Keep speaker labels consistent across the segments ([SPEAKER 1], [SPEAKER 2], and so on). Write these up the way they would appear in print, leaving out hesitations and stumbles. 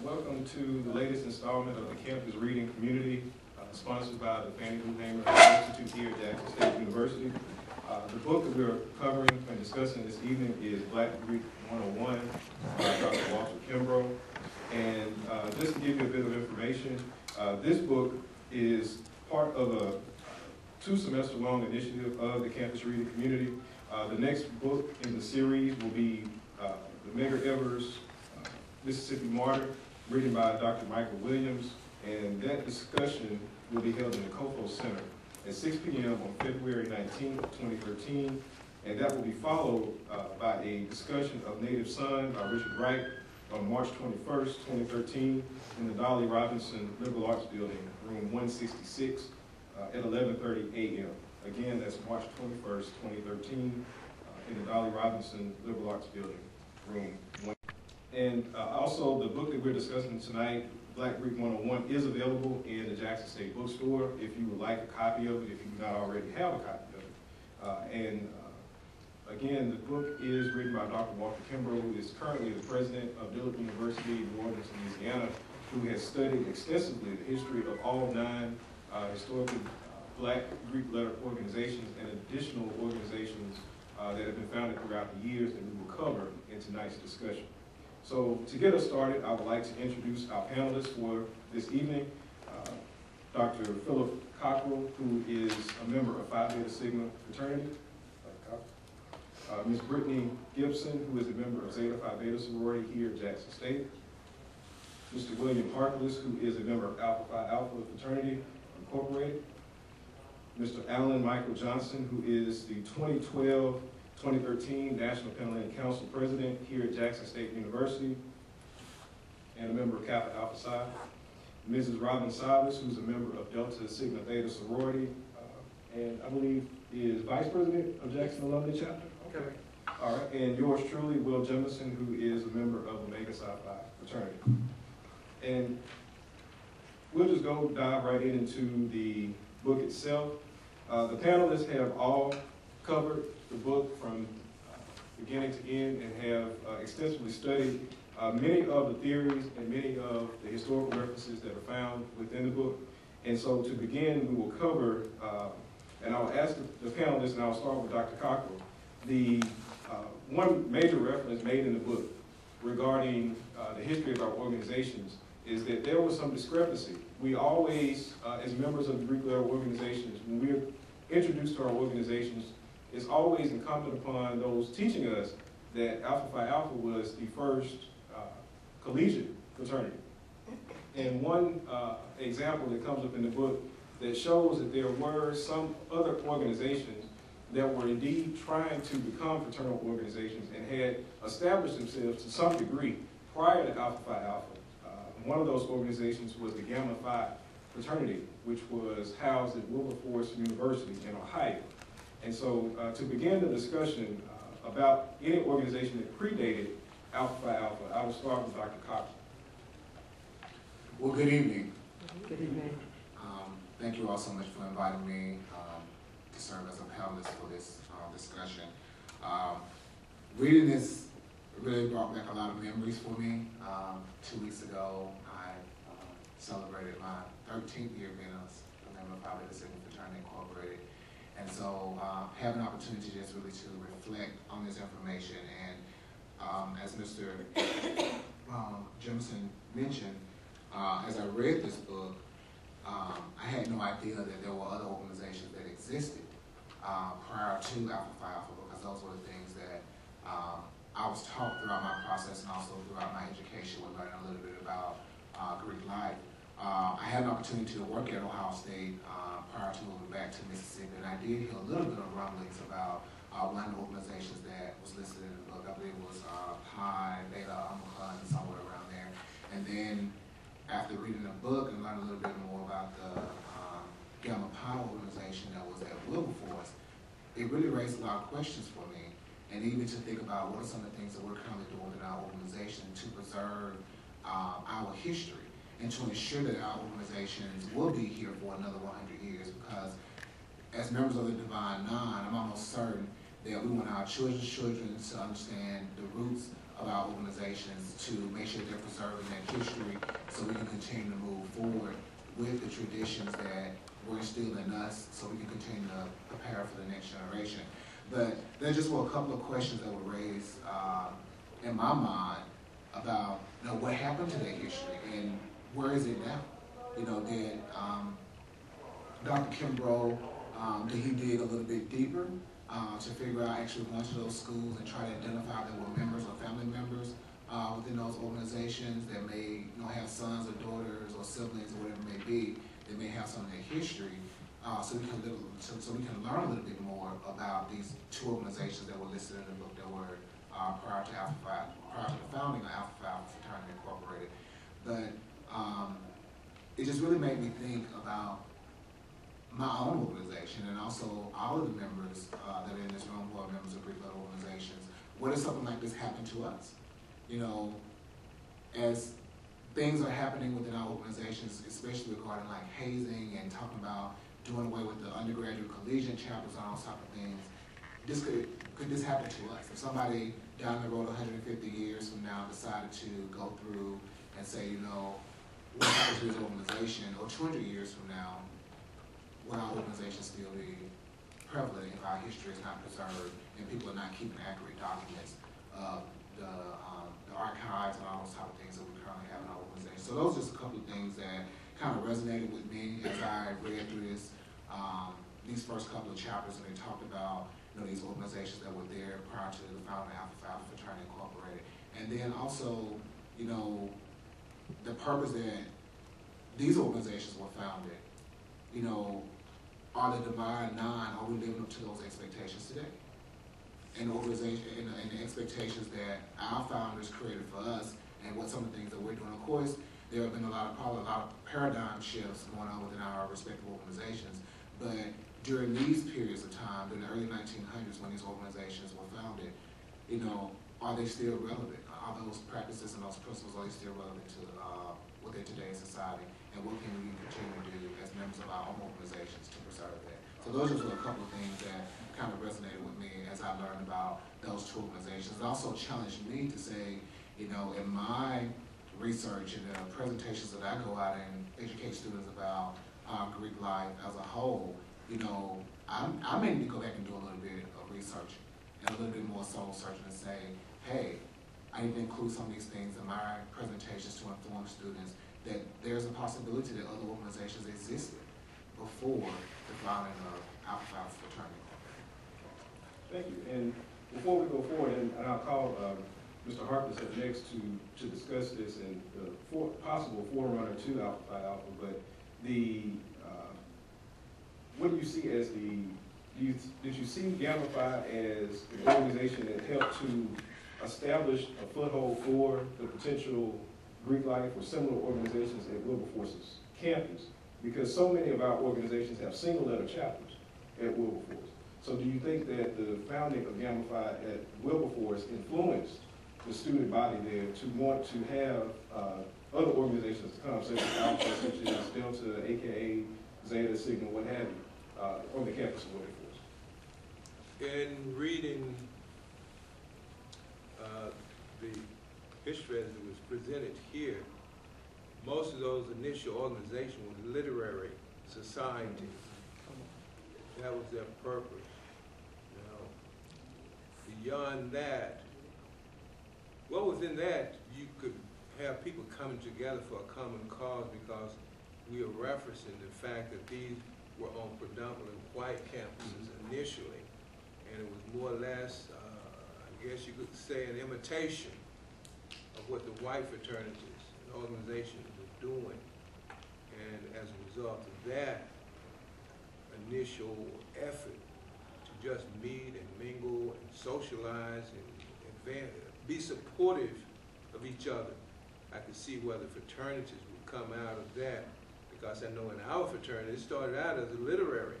[SPEAKER 1] Welcome to the latest installment of the Campus Reading Community, sponsored by the Fannie Lou Hamer Institute here at Jackson State University. The book that we're covering and discussing this evening is Black Greek 101 by Dr. Walter Kimbrough. And just to give you a bit of information, this book is part of a two-semester-long initiative of the Campus Reading Community. The next book in the series will be the Medgar Evers Mississippi Martyr, written by Dr. Michael Williams, and that discussion will be held in the Kofo Center at 6 p.m. on February 19th, 2013, and that will be followed by a discussion of Native Son by Richard Wright on March 21st, 2013, in the Dolly Robinson Liberal Arts Building, room 166, at 11:30 a.m. Again, that's March 21st, 2013, in the Dolly Robinson Liberal Arts Building, room 1. And also, the book that we're discussing tonight, Black Greek 101, is available in the Jackson State Bookstore if you would like a copy of it, if you do not already have a copy of it. Again, the book is written by Dr. Walter Kimbrough, who is currently the president of Dillard University in New Orleans, Louisiana, who has studied extensively the history of all 9 historically Black Greek letter organizations and additional organizations that have been founded throughout the years that we will cover in tonight's discussion. So to get us started, I would like to introduce our panelists for this evening. Dr. Philip Cockrell, who is a member of Phi Beta Sigma fraternity. Ms. Brittany Gibson, who is a member of Zeta Phi Beta sorority here at Jackson State. Mr. William Harkless, who is a member of Alpha Phi Alpha fraternity incorporated. Mr. Alan Michael Johnson, who is the 2012-2013 National Panhellenic Council President here at Jackson State University and a member of Kappa Alpha Psi. Mrs. Robin Silas, who's a member of Delta Sigma Theta sorority, and I believe is Vice President of Jackson Alumni Chapter. Okay. All right, and yours truly, Will Jemison, who is a member of Omega Psi Phi fraternity. And we'll just dive right into the book itself. The panelists have all covered the book from beginning to end and have extensively studied many of the theories and many of the historical references that are found within the book. And so to begin, we will cover, and I'll ask the panelists, and I'll start with Dr. Cockrell, the one major reference made in the book regarding the history of our organizations is that there was some discrepancy. We always, as members of the Greek letter organizations, when we're introduced to our organizations, it's always incumbent upon those teaching us that Alpha Phi Alpha was the first collegiate fraternity. And one example that comes up in the book that shows that there were some other organizations that were indeed trying to become fraternal organizations and had established themselves to some degree prior to Alpha Phi Alpha. One of those organizations was the Gamma Phi fraternity, which was housed at Wilberforce University in Ohio. And so to begin the discussion about any organization that predated Alpha Phi Alpha, I will start with Dr. Cockrell.
[SPEAKER 2] Well, good evening.
[SPEAKER 3] Good evening.
[SPEAKER 2] Thank you all so much for inviting me to serve as a panelist for this discussion. Reading this really brought back a lot of memories for me. 2 weeks ago, I celebrated my 13th year being a member of Phi Beta Sigma Fraternity Incorporated. And so have an opportunity just really to reflect on this information. And as Mr. Jemison mentioned, as I read this book, I had no idea that there were other organizations that existed prior to Alpha Phi Alpha, because those were the things that I was taught throughout my process and also throughout my education when learning a little bit about Greek life. I had an opportunity to work at Ohio State prior to moving back to Mississippi, and I did hear a little bit of rumblings about one of the organizations that was listed in the book. I believe it was Pi, Beta, Omicron, somewhere around there. And then after reading the book and learning a little bit more about the Gamma Pi organization that was at Wilberforce, it really raised a lot of questions for me. And even to think about what are some of the things that we're currently doing in our organization to preserve our history and to ensure that our organizations will be here for another 100 years. Because as members of the Divine Nine, I'm almost certain that we want our children's children to understand the roots of our organizations to make sure they're preserving that history so we can continue to move forward with the traditions that were instilled in us so we can continue to prepare for the next generation. But there just were a couple of questions that were raised in my mind about, what happened to that history and where is it now? Did Dr. Kimbrough, did he dig a little bit deeper to figure out actually going to those schools and try to identify that were members or family members within those organizations that may have sons or daughters or siblings or whatever it may be, that may have some of their history, so we can learn a little bit more about these two organizations that were listed in the book that were prior to the founding of Alpha Phi Alpha Fraternity Incorporated. But it just really made me think about my own organization and also all of the members that are in this room who are members of Greek-led organizations. What if something like this happened to us? As things are happening within our organizations, especially regarding like hazing and talking about doing away with the undergraduate collegiate chapters and all those type of things, could this happen to us? If somebody down the road 150 years from now decided to go through and say, what happens to this organization, or 200 years from now, will our organization still be prevalent if our history is not preserved and people are not keeping accurate documents of the archives and all those type of things that we currently have in our organization? So those are just a couple of things that kind of resonated with me as I read through these first couple of chapters, and they talked about these organizations that were there prior to the founding of Alpha Phi Alpha Fraternity Incorporated, and then also the purpose that these organizations were founded. Are the divine nine, are we living up to those expectations today? And the organization and the expectations that our founders created for us, and what some of the things that we're doing. Of course, there have been probably a lot of paradigm shifts going on within our respective organizations, but during these periods of time, during the early 1900s when these organizations were founded, are they still relevant? Are those practices and those principles, are they still relevant to within today's society? And what can we continue to do as members of our own organizations to preserve that? So those are a couple of things that kind of resonated with me as I learned about those two organizations. It also challenged me to say, in my research and the presentations that I go out and educate students about Greek life as a whole, I may need to go back and do a little bit of research and a little bit more soul searching and say, hey, I need to include some of these things in my presentations to inform students that there's a possibility that other organizations existed before the founding of Alpha Phi Alpha Fraternity.
[SPEAKER 1] Thank you. And before we go forward, and I'll call Mr. Harkless up next to discuss this and the possible forerunner to Alpha Phi Alpha, but what do you see as did you see Gamma Phi as an organization that helped to establish a foothold for the potential Greek life or similar organizations at Wilberforce's campus? Because so many of our organizations have single letter chapters at Wilberforce. So do you think that the founding of Gamma Phi at Wilberforce influenced the student body there to want to have other organizations to come, such as Alpha, such as Delta, aka Zeta, Sigma, what have you, on the campus of Wilberforce?
[SPEAKER 3] In reading the history as it was presented here, most of those initial organizations were literary societies. That was their purpose. Beyond that, well, within that, you could have people coming together for a common cause, because we are referencing the fact that these were on predominantly white campuses initially, and it was more or less, I guess you could say, an imitation of what the white fraternities and organizations were doing. And as a result of that initial effort to just meet and mingle and socialize and be supportive of each other, I could see where the fraternities would come out of that, because I know in our fraternity it started out as a literary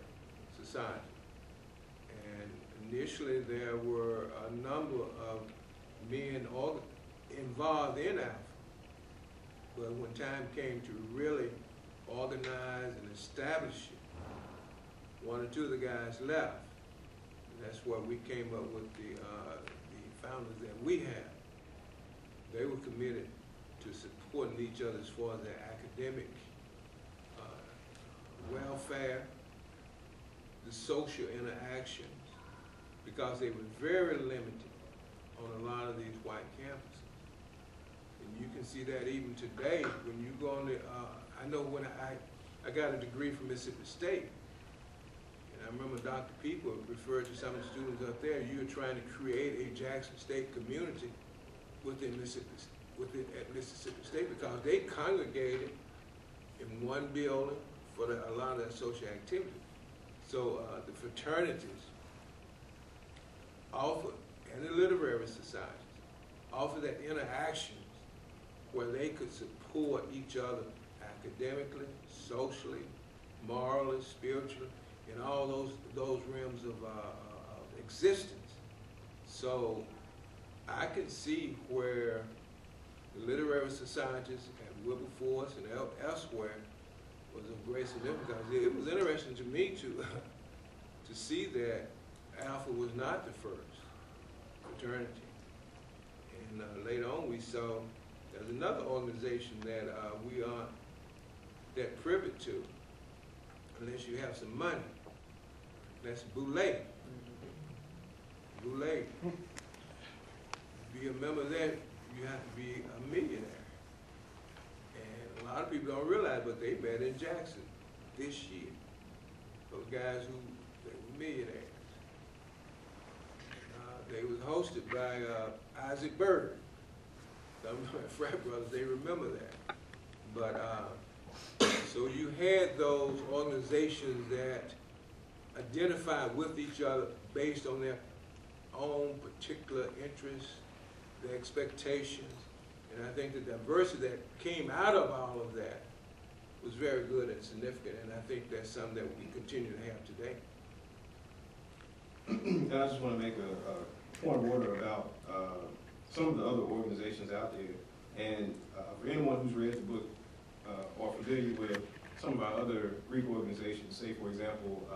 [SPEAKER 3] society. And initially there were a number of men involved in Alpha. But when time came to really organize and establish it, one or two of the guys left. And that's where we came up with the founders that we have. they were committed to supporting each other as far as their academic welfare, the social interactions, because they were very limited on a lot of these white campuses. And you can see that even today when you go on the, I know when I got a degree from Mississippi State, and I remember Dr. People referred to some of the students up there, you were trying to create a Jackson State community within Mississippi State because they congregated in one building for a lot of their social activity. So the fraternities offer, and the literary societies, offer that interactions where they could support each other academically, socially, morally, spiritually, in all those realms of existence. So I can see where the literary societies at Wilberforce and elsewhere was of great significance. It was interesting to me to see that Alpha was not the first fraternity. And later on we saw there's another organization that we aren't that privy to unless you have some money. That's Boulay. Boulay. To be a member of that, you have to be a millionaire. And a lot of people don't realize, but they met in Jackson this year. Those guys who they were millionaires. They was hosted by Isaac Bird. Some of my frat brothers, they remember that. But so you had those organizations that identified with each other based on their own particular interests, their expectations, and I think the diversity that came out of all of that was very good and significant, and I think that's something that we continue to have today.
[SPEAKER 1] And I just want to make a point of order about some of the other organizations out there. And for anyone who's read the book or familiar with some of our other Greek organizations, say for example,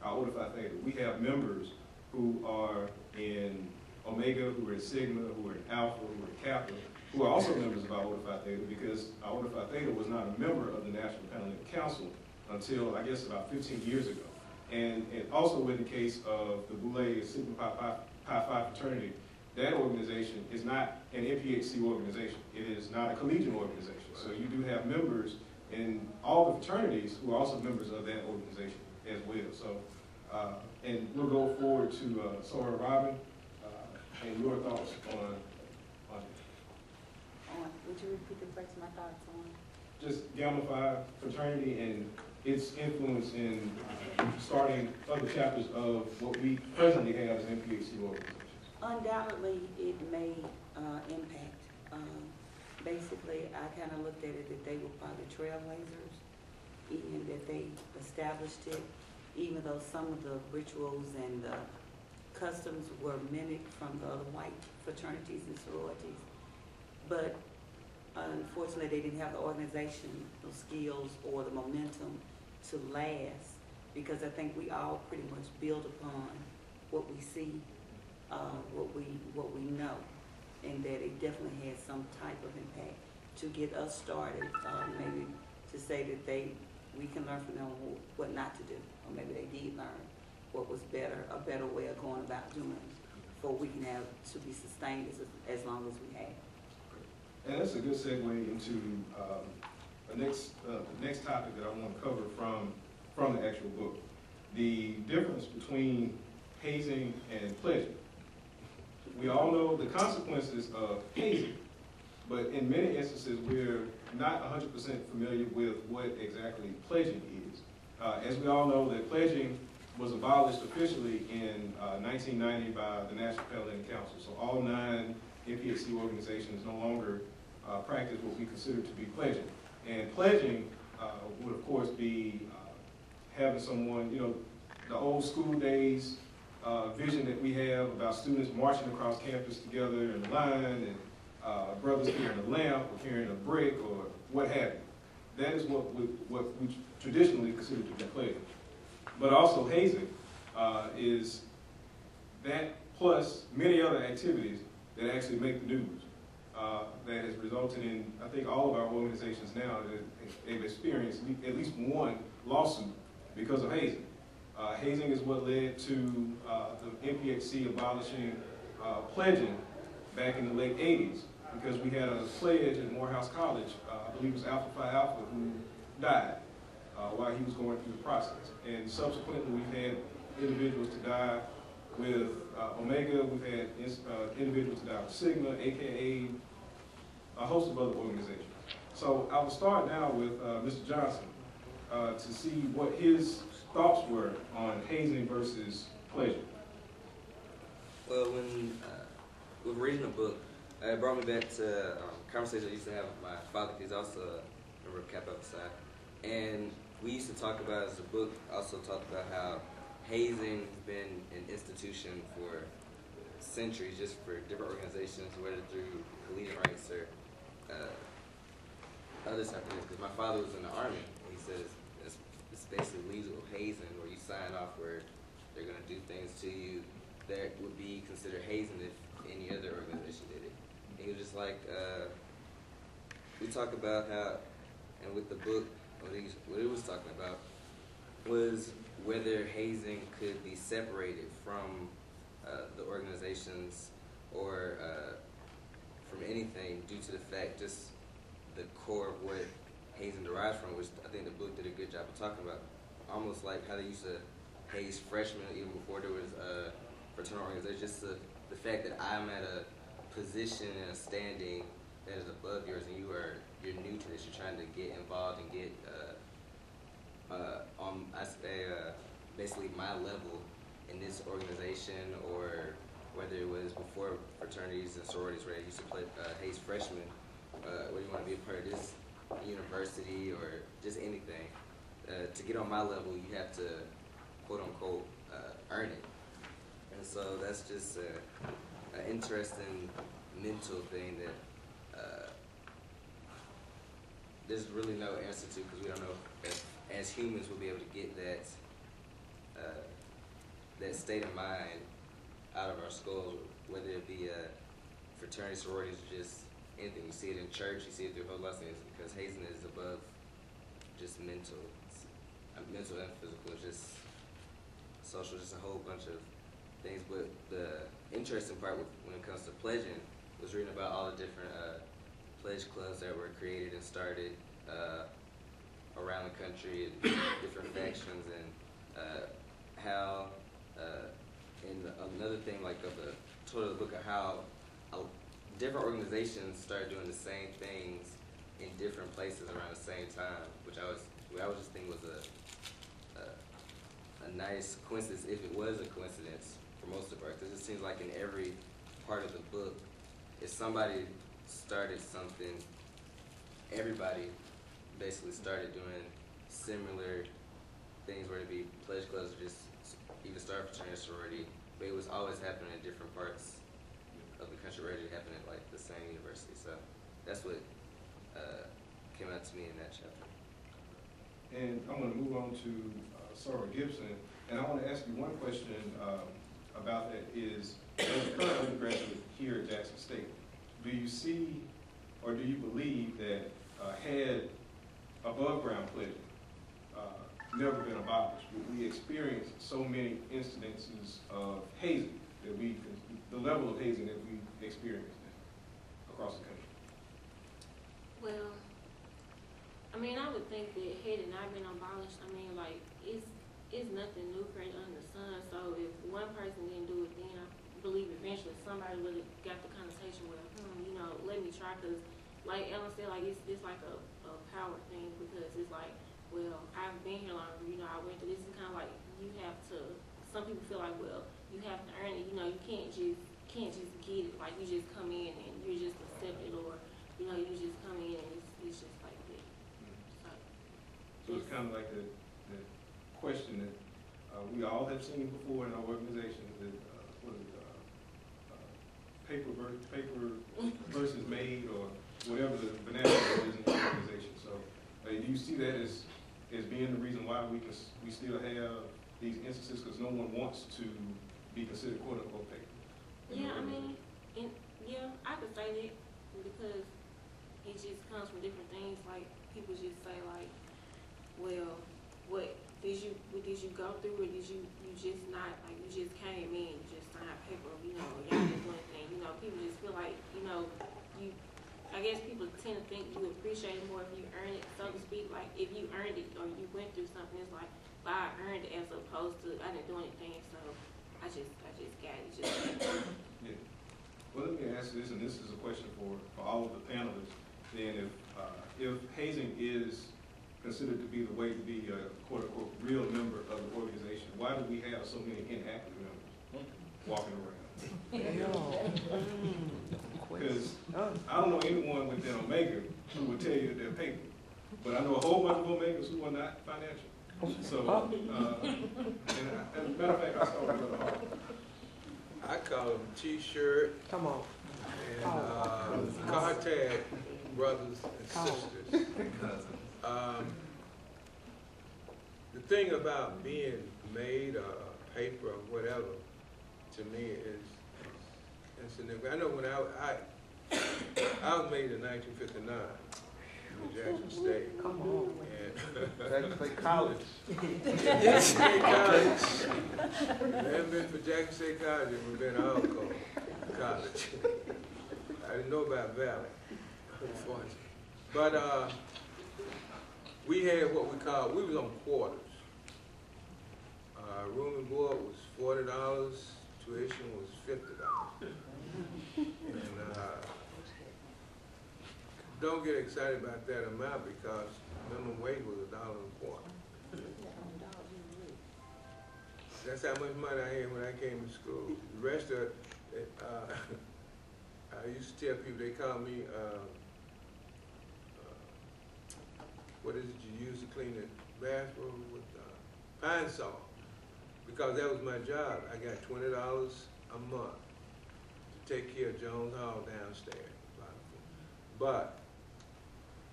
[SPEAKER 1] our Order Phi Theta, we have members who are in Omega, who are in Sigma, who are in Alpha, who are in Kappa, who are also members of our Order Phi Theta, because our Order Phi Theta was not a member of the National Panhellenic Council until, I guess, about 15 years ago. And also in the case of the Boulay Sigma Pi Phi fraternity, that organization is not an NPHC organization. It is not a collegiate organization. So you do have members in all the fraternities who are also members of that organization as well. So, and we'll go forward to Sora Robin and your thoughts on it.
[SPEAKER 4] Would you repeat the question? My thoughts on
[SPEAKER 1] just Gamma Phi fraternity and its influence in starting other chapters of what we presently have as NPHC organizations.
[SPEAKER 4] Undoubtedly, it made impact. Basically, I kind of looked at it that they were probably trailblazers, and that they established it, even though some of the rituals and the customs were mimicked from the other white fraternities and sororities. But unfortunately, they didn't have the organizational skills or the momentum to last, because I think we all pretty much build upon what we see, what we know, and that it definitely had some type of impact to get us started. Maybe to say that we can learn from them what not to do, or maybe they did learn what was a better way of going about doing it, for we can have to be sustained as long as we have.
[SPEAKER 1] And that's a good segue into the next topic that I want to cover from the actual book. The difference between hazing and pledging. We all know the consequences of hazing, but in many instances we're not 100% familiar with what exactly pledging is. As we all know, that pledging was abolished officially in 1990 by the National Panhellenic Council. So all 9 NPHC organizations no longer practice what we consider to be pledging. And pledging would of course be having someone, the old school days vision that we have about students marching across campus together in a line, and brothers carrying a lamp or carrying a brick or what have you. That is what we traditionally consider to be pledging. But also hazing is that plus many other activities that actually make the news. that has resulted in, I think, all of our organizations now that have experienced at least one lawsuit because of hazing. Hazing is what led to the MPHC abolishing pledging back in the late 80s, because we had a pledge at Morehouse College, I believe it was Alpha Phi Alpha, who died while he was going through the process. And subsequently, we've had individuals to die with Omega, we've had individuals to die with Sigma, AKA a host of other organizations. So I will start now with Mr. Johnson to see what his thoughts were on hazing versus pleasure.
[SPEAKER 5] Well, when with reading the book, it brought me back to conversations I used to have with my father, because he's also a member of Kappa Alpha Psi. And we used to talk about, as the book also talked about, how hazing has been an institution for centuries, just for different organizations, whether through collegiate rights or other type of things. Because my father was in the Army, and he says it's basically legal hazing, where you sign off where they're going to do things to you that would be considered hazing if any other organization did it. And he was just like, we talk about how, and with the book, what it was talking about was whether hazing could be separated from the organizations or from anything, due to the fact, just the core of what hazing derives from, which I think the book did a good job of talking about. Almost like how they used to haze freshmen even before there was fraternal organization. Just the fact that I'm at a position and a standing that is above yours, and you're new to this. You're trying to get involved and get on basically my level in this organization, or whether it was before fraternities and sororities where they used to play haze freshmen. Whether you want to be a part of this university or just anything, to get on my level, you have to quote unquote earn it. And so that's just an interesting mental thing that there's really no answer to, because we don't know if as humans we'll be able to get that that state of mind out of our skulls, whether it be fraternity, sororities, or just anything. You see it in church, you see it through a whole lot of things, because hazing is above just mental. Mental and physical, it's just social, just a whole bunch of things. But the interesting part when it comes to pledging was reading about all the different pledge clubs that were created and started around the country, and different factions, and how, and another thing like of the total of the book of how different organizations started doing the same things in different places around the same time, which I was just thinking was a nice coincidence, if it was a coincidence for most of us. Because it seems like in every part of the book, if somebody started something, everybody basically started doing similar things, whether it be pledge clubs or just even start fraternity, sorority, but it was always happening in different parts of the country, rather than happening at like the same university. So that's what came out to me in that chapter.
[SPEAKER 1] And I'm going to move on to Sarah Gibson, and I want to ask you one question about that is, as a current undergraduate here at Jackson State, do you see or do you believe that had above ground pledging never been abolished, would we experience so many incidences of hazing that the level of hazing that we experienced across the country?
[SPEAKER 6] Well, I mean, I would think that had it not been abolished, I mean, like, it's nothing new created under the sun. So if one person didn't do it, then I believe eventually somebody would have got the connotation, well, let me try, because like Ellen said, like it's like a power thing, because it's like, well, I've been here longer, I went through this. It's kind of like you have to, some people feel like, well, you have to earn it, you can't just get it, like you just come in and you're just accepted, or you just come in and it's just like that.
[SPEAKER 1] So it's kind of like the question that we all have seen before in our organizations, that paper versus made, or whatever the vernacular is in the organization. So do you see that as being the reason why we still have these instances, because no one wants to be considered quote unquote paper?
[SPEAKER 6] Yeah, I mean, yeah, I could say that. because it just comes from different things. Like people just say like, well, what did you go through, or did you just not, like, you just came in, you just signed paper, you know, or y'all just doing things, you know, people just feel like, you know, I guess people tend to think you appreciate it more if you earn it, so to speak. Like if you earned it or you went through something, it's like, well, I earned it as opposed to I didn't do anything, so I just got it.
[SPEAKER 1] Yeah. Well, let me ask this, and this is a question for all of the panelists. Then, if hazing is considered to be the way to be a quote-unquote real member of the organization, why do we have so many inactive members walking around? Because I don't know anyone within Omega who would tell you that they're paper, but I know a whole bunch of Omegas who are not financial. So, and as a matter of fact, I saw Brother Hall.
[SPEAKER 3] I call them T-shirt
[SPEAKER 7] Come on.
[SPEAKER 3] and car tag brothers and sisters. The thing about being made paper or whatever, to me is insignificant. I know when I was made in 1959 in Jackson State.
[SPEAKER 7] Come on.
[SPEAKER 3] And
[SPEAKER 7] Jackson State College.
[SPEAKER 3] Jackson State College. If it hadn't been for Jackson State College, it would have been Alco College. I didn't know about Valley, unfortunately. But we had what we was on quarters. Room and board was $40, tuition was $50. And don't get excited about that amount because minimum wage was $1.25. That's how much money I had when I came to school. The rest of it, I used to tell people, they call me, what is it you use to clean the bathroom with pine salt? Because that was my job. I got $20 a month to take care of Jones Hall downstairs. But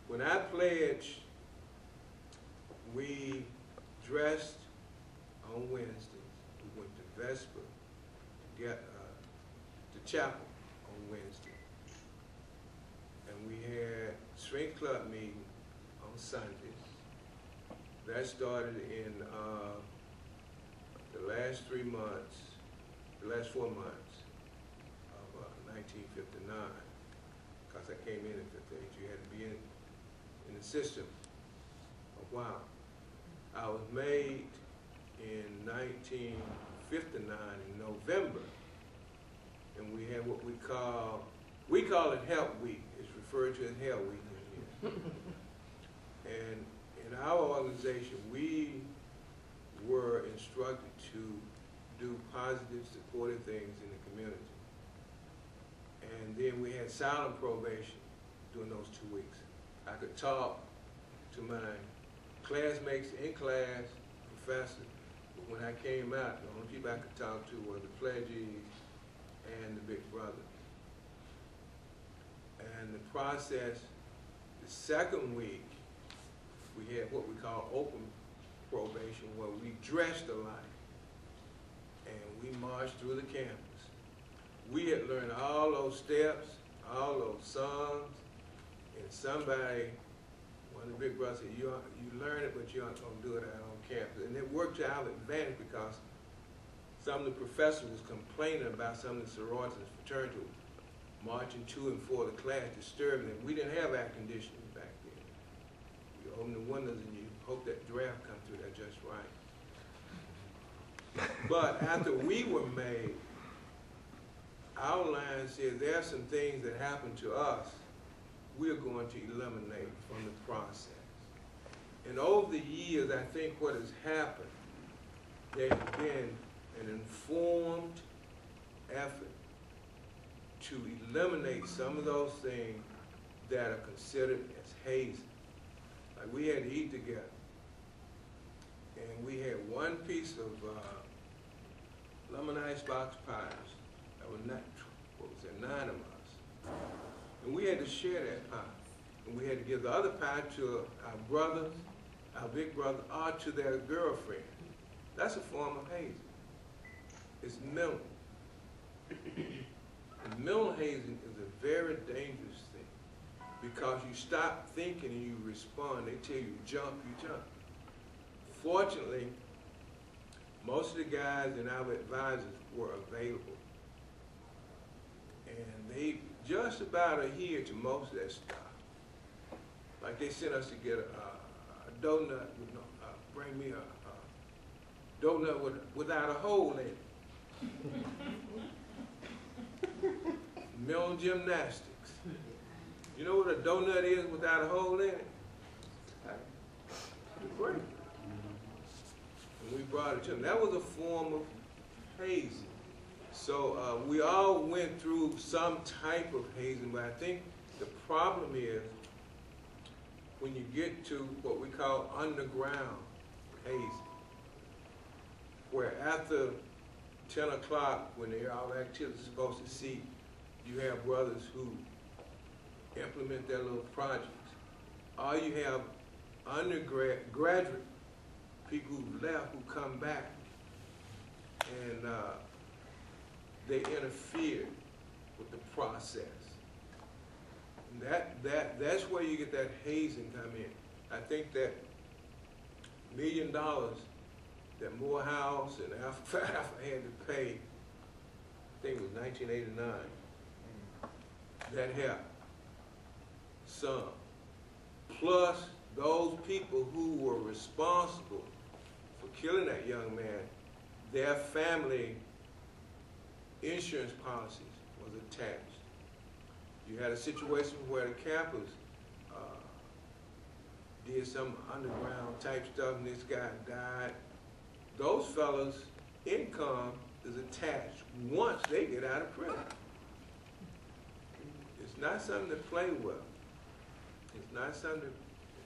[SPEAKER 3] when I pledged, we dressed on Wednesdays. We went to Vesper to get to chapel on Wednesday. And we had strength club meeting on Sundays. That started in the last 4 months of 1959, because I came in 58. You had to be in the system a while. I was made in 1959 in November, and we had what we call it Help Week. It's referred to as Hell Week in here. And in our organization, we were instructed to do positive, supportive things in the community. And then we had silent probation during those 2 weeks. I could talk to my classmates in class, professors, but when I came out, the only people I could talk to were the pledgees and the big brother. And the process, the second week, we had what we call open probation, where we dressed alike and we marched through the campus. We had learned all those steps, all those songs, and somebody, one of the big brothers said, you learn it, but you aren't going to do it out on campus. And it worked to our advantage because some of the professors was complaining about some of the sororities and fraternities marching to and for the class, disturbing them. We didn't have air conditioning back then. You open the windows and you hope that draft comes through there just right. But after we were made, our line said there are some things that happen to us we're going to eliminate from the process. And over the years, I think what has happened, there has been an informed effort to eliminate some of those things that are considered as hazing. Like we had to eat together. And we had one piece of lemon icebox pies that was not, what was it, 9 of us. And we had to share that pie. And we had to give the other pie to our brothers, our big brother, or to their girlfriend. That's a form of hazing. It's mental. And mental hazing is a very dangerous thing. because you stop thinking and you respond. They tell you jump, you jump. Fortunately, most of the guys and our advisors were available. And they just about adhere to most of that stuff. Like they sent us to get a donut, with no, bring me a donut without a hole in it. Mental gymnastics. You know what a donut is without a hole in it? It's great. And we brought it to them. That was a form of hazing. So we all went through some type of hazing, but I think the problem is when you get to what we call underground hazing, where after 10 o'clock, when all activities are supposed to cease, you have brothers who implement their little projects. Or you have undergraduate people who left who come back and they interfere with the process. And that's where you get that hazing come in. I think that $1 million that Morehouse and Alpha had to pay, I think it was 1989, that helped some. Plus those people who were responsible for killing that young man, their family insurance policies was attached. You had a situation where the campus did some underground type stuff and this guy died. Those fellas' income is attached once they get out of prison. It's not something to play with. It's not something that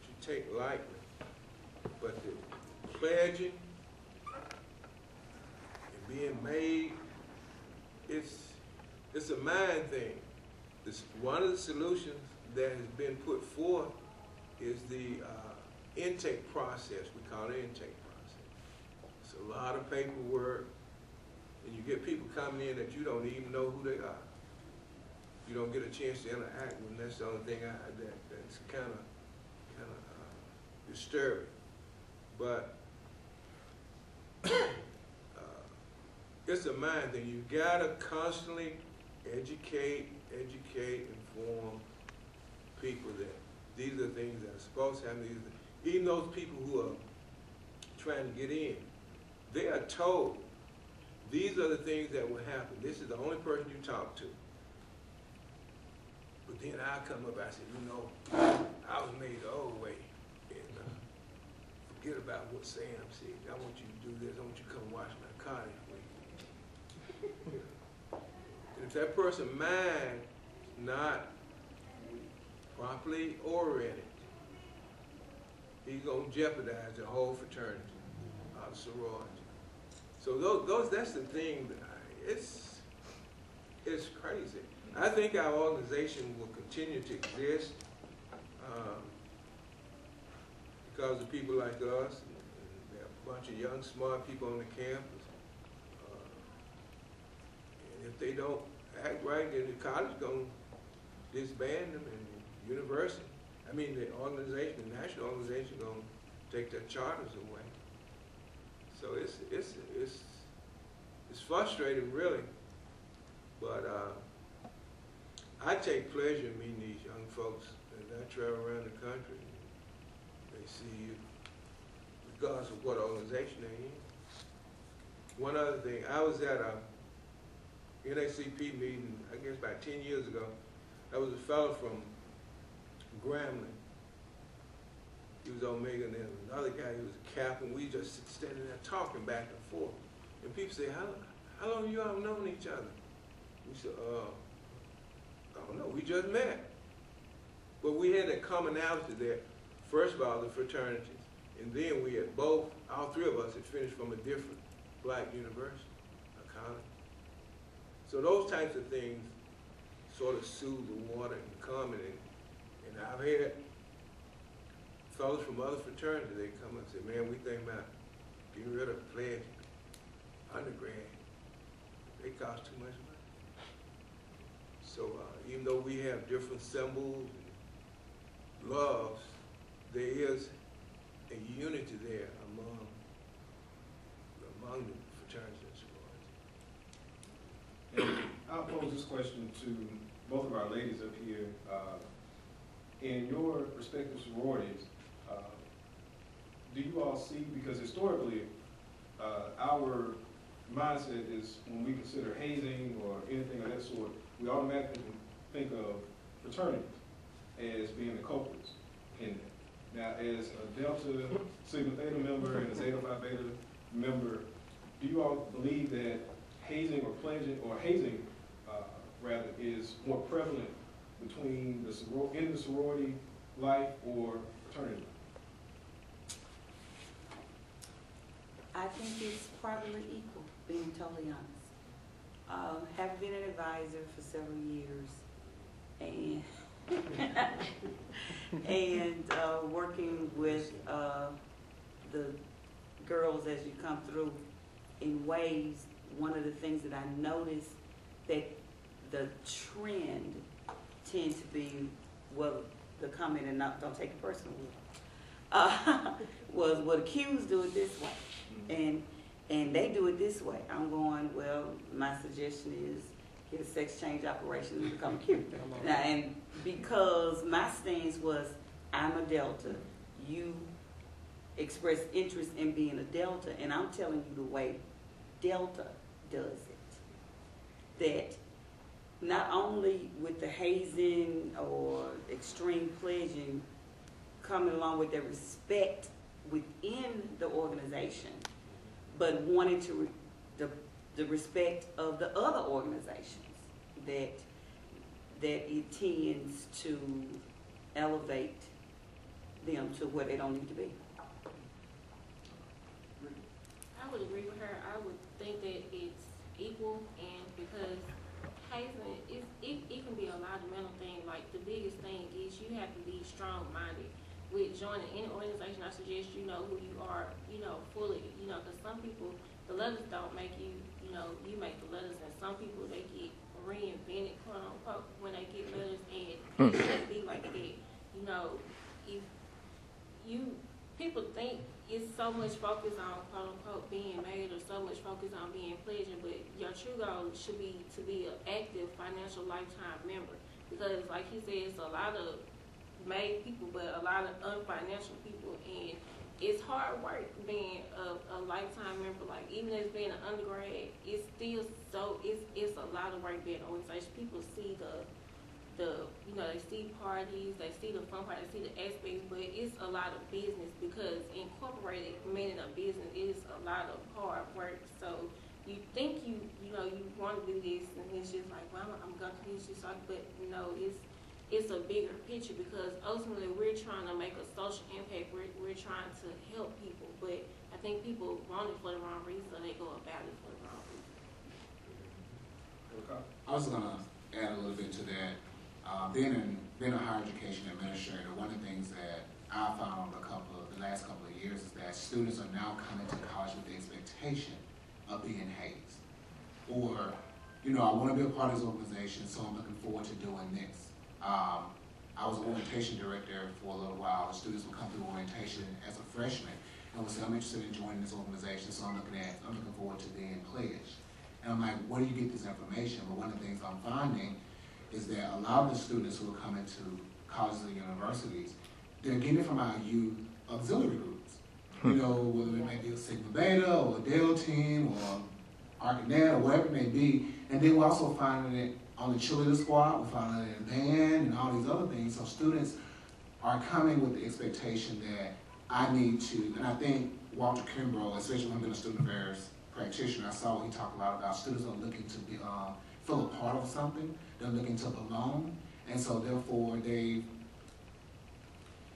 [SPEAKER 3] you take lightly. But the pledging and being made, it's a mind thing. One of the solutions that has been put forth is the intake process. We call it intake process. It's a lot of paperwork, and you get people coming in that you don't even know who they are. You don't get a chance to interact with them. That's the only thing that's kind of disturbing. But it's a mind thing. You gotta constantly educate, inform people that these are things that are supposed to happen. Even those people who are trying to get in, they are told these are the things that will happen. This is the only person you talk to. But then I come up, I say, you know, I was made the old way. And forget about what Sam said. I want you to do this. I want you to come wash my car this week. And if that person's mind not properly oriented, he's going to jeopardize the whole fraternity, sorority. So that's the thing. It's crazy. I think our organization will continue to exist because of people like us. And there are a bunch of young, smart people on the campus. And if they don't act right, then the college is going to disband them, and the university, the organization, the national organization, going to take their charters away. So it's frustrating, really. But I take pleasure in meeting these young folks as I travel around the country. They see you, regardless of what organization they're in. One other thing, I was at a NACP meeting, I guess about 10 years ago. There was a fellow from Grambling. He was Omega, and then another guy, he was a captain. We just standing there talking back and forth. And people say, how long you all known each other? We said, I don't know, we just met. But we had that commonality there. First of all, the fraternities. And then we had all three of us had finished from a different black university, a college. So those types of things sort of soothe the water and calm it. And I've had fellows from other fraternities, they come and say, man, we think about getting rid of pledge undergrad. They cost too much money. So even though we have different symbols, loves, there is a unity there among the fraternities and sororities.
[SPEAKER 1] And I'll pose this question to both of our ladies up here. In your respective sororities, do you all see, because historically, our mindset is when we consider hazing or anything of that sort, we automatically think of fraternities as being the culprits in that. Now, as a Delta Sigma Theta member and a Zeta Phi Beta member, do you all believe that hazing or pledging, or hazing rather, is more prevalent between in the sorority life or fraternity life?
[SPEAKER 4] I think it's probably equal, being totally honest. Have been an advisor for several years, and and working with the girls as you come through in ways. One of the things that I noticed that the trend tends to be, well, the comment, and don't take it personally, was, well, the Qs do it this way, and they do it this way. I'm going, well, my suggestion is get a sex change operation and become a Q. Now, and because my stance was, I'm a Delta, you express interest in being a Delta, and I'm telling you the way Delta does it. That not only with the hazing or extreme pledging coming along with the respect within the organization, but wanting to the respect of the other organizations, that it tends to elevate them to where they don't need to be.
[SPEAKER 6] I would agree with her. I would think that it's equal, and because hazing, it can be a lot of mental things. Like, the biggest thing is you have to be strong-minded. With joining any organization, I suggest you know who you are, fully, because some people, the letters don't make you, you make the letters, and some people, they get reinvented, quote unquote, when they get letters, and it shouldn't be like that. If people think it's so much focus on, quote unquote, being married, or so much focus on being pledging, but your true goal should be to be an active financial lifetime member, because like he said, it's a lot of made people, but a lot of unfinancial people, and it's hard work being a lifetime member. Like, even as being an undergrad, it's still it's a lot of work being an organization. People see they see parties, they see the fun part, they see the aspects, but it's a lot of business, because incorporated, meaning a business, is a lot of hard work. So you think you want to do this, and it's just like, well, I'm going to do this, but it's a bigger picture, because ultimately we're trying to make a social impact. We're trying to help people, but I think people want it for the wrong reason, so they go about it for the wrong reason.
[SPEAKER 2] I was going to add a little bit to that. Being a higher education administrator, one of the things that I found over the last couple of years is that students are now coming to college with the expectation of being hazed. Or, I want to be a part of this organization, so I'm looking forward to doing this. I was an orientation director for a little while. The students would come through orientation as a freshman and would say, I'm interested in joining this organization, so I'm looking forward to being pledged. And I'm like, where do you get this information? But one of the things I'm finding is that a lot of the students who are coming to colleges and universities, they're getting it from our youth auxiliary groups. Whether it may be a Sigma Beta or a Delta team or Arcanet or whatever it may be. And then we're also finding it on the cheerleader squad, we're finding it in band and all these other things. So students are coming with the expectation that I need to, and I think Walter Kimbrough, especially when I've been a student affairs practitioner, I saw he talked a lot about students are looking to be, feel a part of something. They're looking to belong, and so therefore they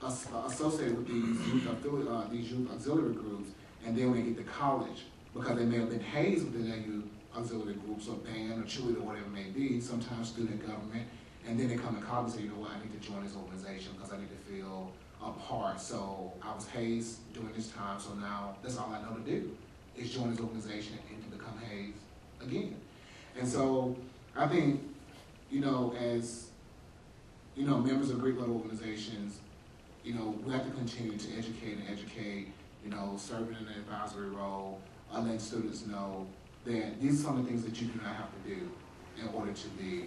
[SPEAKER 2] associate with these youth auxiliary groups, and then when they get to college, because they may have been hazed within their youth auxiliary groups or band or cheerleader or whatever it may be, sometimes student government, and then they come to college and say, you know what, I need to join this organization because I need to feel a part. So I was hazed during this time, so now that's all I know to do is join this organization and to become hazed again. And so I think, as members of Greek level organizations, you know, we have to continue to educate and educate, you know, serving in an advisory role, letting students know that these are some of the things that you do not have to do in order to be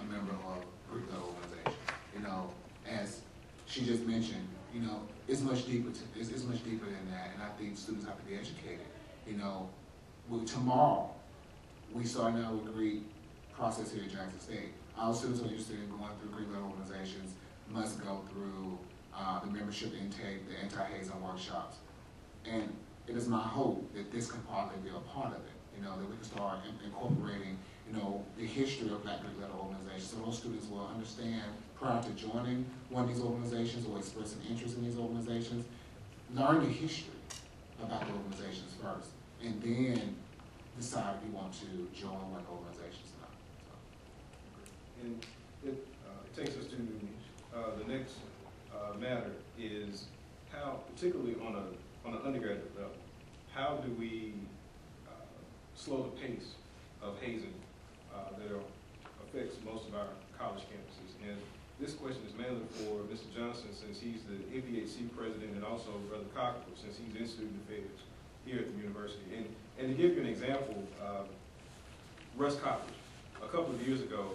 [SPEAKER 2] a member of a Greek letter organization. You know, as she just mentioned, you know, it's much deeper than that, and I think students have to be educated. You know, tomorrow, we start now with Greek process here at Jackson State. Our students are interested in going through Greek letter organizations must go through the membership intake, the anti-hazing workshops. And it is my hope that this can partly be a part of it, you know, that we can start incorporating, you know, the history of Black Greek letter organizations, so those students will understand prior to joining one of these organizations or expressing interest in these organizations, learn the history about the organizations first, and then decide if you want to join one of the organizations or not.
[SPEAKER 1] And it takes us to the next matter is how, particularly on an undergraduate level, how do we slow the pace of hazing that affects most of our college campuses? And this question is mainly for Mr. Johnson, since he's the MPHC president, and also Brother Cockrell, since he's in student affairs here at the university. And to give you an example, Russ College, a couple of years ago,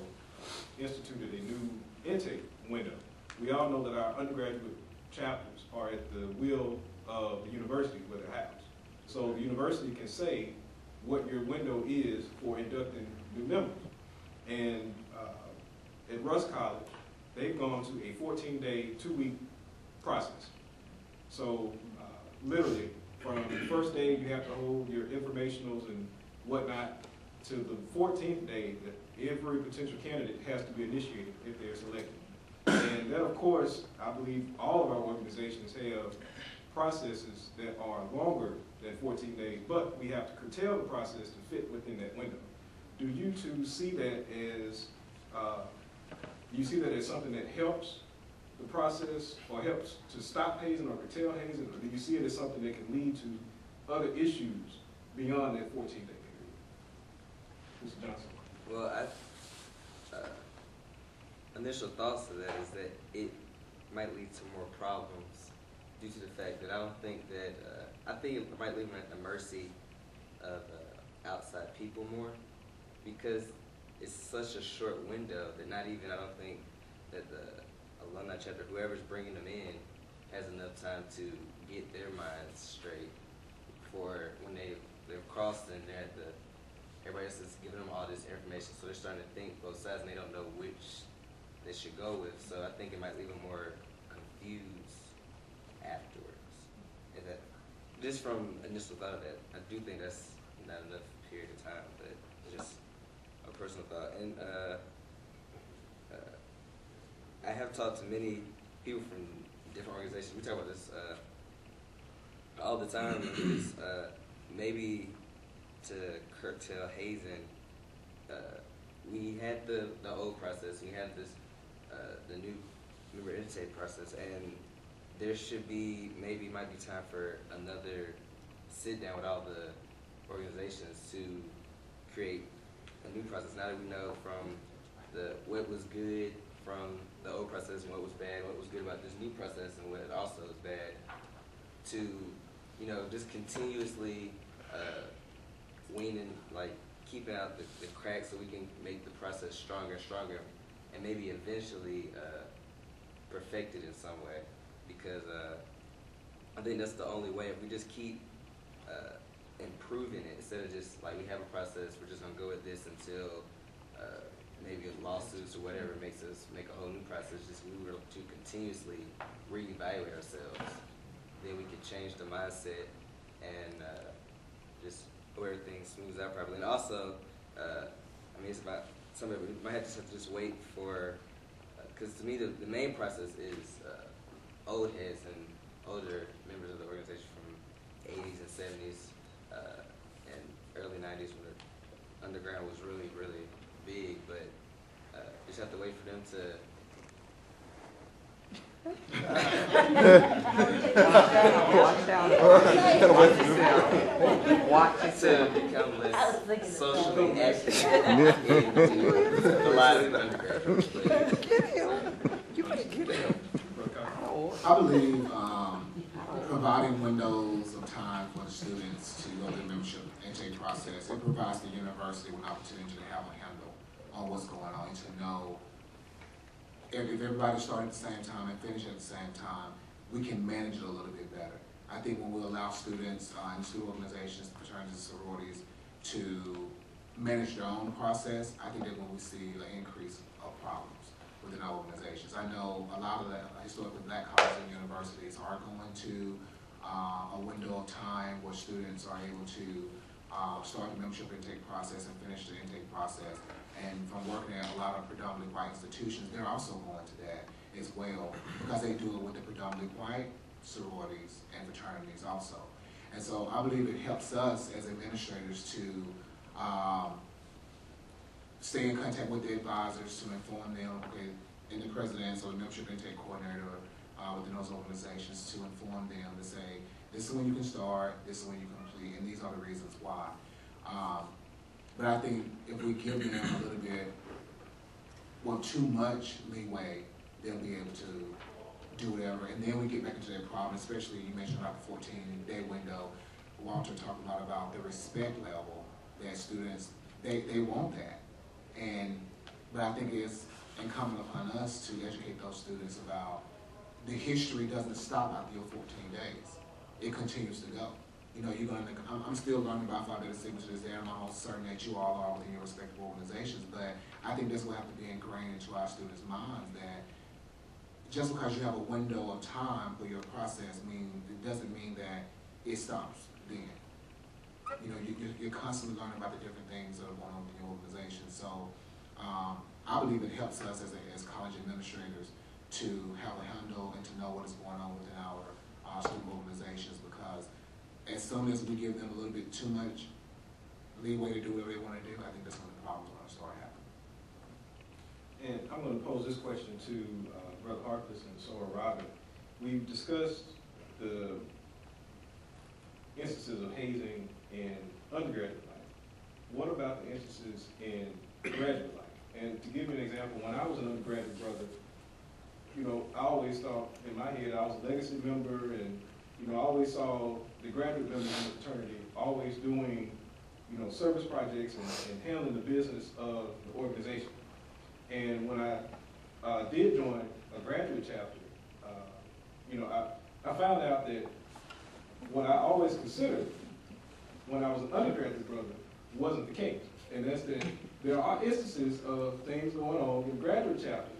[SPEAKER 1] instituted a new intake window. We all know that our undergraduate chapters are at the will of the university where they're housed. So the university can say what your window is for inducting new members. And at Russ College, they've gone to a 14-day, 2-week process. So literally, from the first day you have to hold your informationals and whatnot, to the 14th day that every potential candidate has to be initiated if they're selected. And that, of course, I believe all of our organizations have processes that are longer than 14 days, but we have to curtail the process to fit within that window. Do you two see that as, something that helps the process or helps to stop hazing or curtail hazing, or do you see it as something that can lead to other issues beyond that 14-day period? Mr. Johnson.
[SPEAKER 5] Well, initial thoughts to that is that it might lead to more problems due to the fact that I don't think that, I think it might leave them at the mercy of outside people more, because it's such a short window that not even, I don't think that the alumni chapter, whoever's bringing them in, has enough time to get their minds straight for when they've crossed and they're at the, everybody else is giving them all this information, so they're starting to think both sides and they don't know which they should go with. So I think it might leave them more confused afterwards. And that, just from initial thought of that, I do think that's not enough period of time, but it's just a personal thought. And I have talked to many people from different organizations. We talk about this all the time. Is maybe to curtail hazing. We had the old process. We had this the new member intake process, and there should be might be time for another sit down with all the organizations to create a new process. Now that we know from what was good from the old process and what was bad, what was good about this new process and what also is bad, to, you know, just continuously weaning, like keeping out the cracks so we can make the process stronger and stronger, and maybe eventually perfect it in some way. Because I think that's the only way. If we just keep improving it, instead of just like we have a process, we're just gonna go with this until maybe lawsuits or whatever makes us make a whole new process. Just we were to continuously reevaluate ourselves, then we could change the mindset and just where everything smooths out properly. And also, I mean, it's about some of it. We might have to just wait for, because to me the main process is old heads and older members of the organization from 80s and 70s and early 90s when the underground was really, really big, but just have to wait for them to become less socially active into the lives of the undergraduates.
[SPEAKER 1] Brother Cockrell.
[SPEAKER 2] I believe providing windows of time for the students to go through the membership intake process, it provides the university with an opportunity to have a handle on what's going on and to know if everybody started at the same time and finish at the same time, we can manage it a little bit better. I think when we allow students in student organizations, fraternities, sororities to manage their own process, I think that when we see an increase of problems within our organizations. I know a lot of the historically black colleges and universities are going to a window of time where students are able to start the membership intake process and finish the intake process. And from working at a lot of predominantly white institutions, they're also going to that as well because they do it with the predominantly white sororities and fraternities also. And so I believe it helps us as administrators to stay in contact with the advisors to inform them, okay, and the presidents or the membership intake coordinator within those organizations to inform them to say, this is when you can start, this is when you complete, and these are the reasons why. But I think if we give them a little bit, well, too much leeway, they'll be able to do whatever. And then we get back into that problem, especially you mentioned about the 14-day window. Walter talked a lot about the respect level that students, they want that. But I think it's incumbent upon us to educate those students about the history doesn't stop after your 14 days. It continues to go. You know, I'm still learning about Phi signatures there, and I'm almost certain that you all are within your respective organizations, but I think this will have to be ingrained into our students' minds that just because you have a window of time for your process it doesn't mean that it stops then. You know, you're constantly learning about the different things that are going on within your organization. So I believe it helps us as college administrators to have a handle and to know what is going on within our student organizations, because as soon as we give them a little bit too much leeway to do whatever they want to do, I think that's when the problems are going to start happening.
[SPEAKER 1] And I'm going to pose this question to Brother Harkless and Sora Robin. We've discussed the instances of hazing in undergraduate life. What about the instances in graduate life? And to give you an example, when I was an undergraduate brother, you know, I always thought in my head I was a legacy member, and you know, I always saw the graduate members in the fraternity always doing, you know, service projects and handling the business of the organization. And when I did join a graduate chapter, you know, I found out that what I always considered when I was an undergraduate brother wasn't the case. And that's that there are instances of things going on in graduate chapters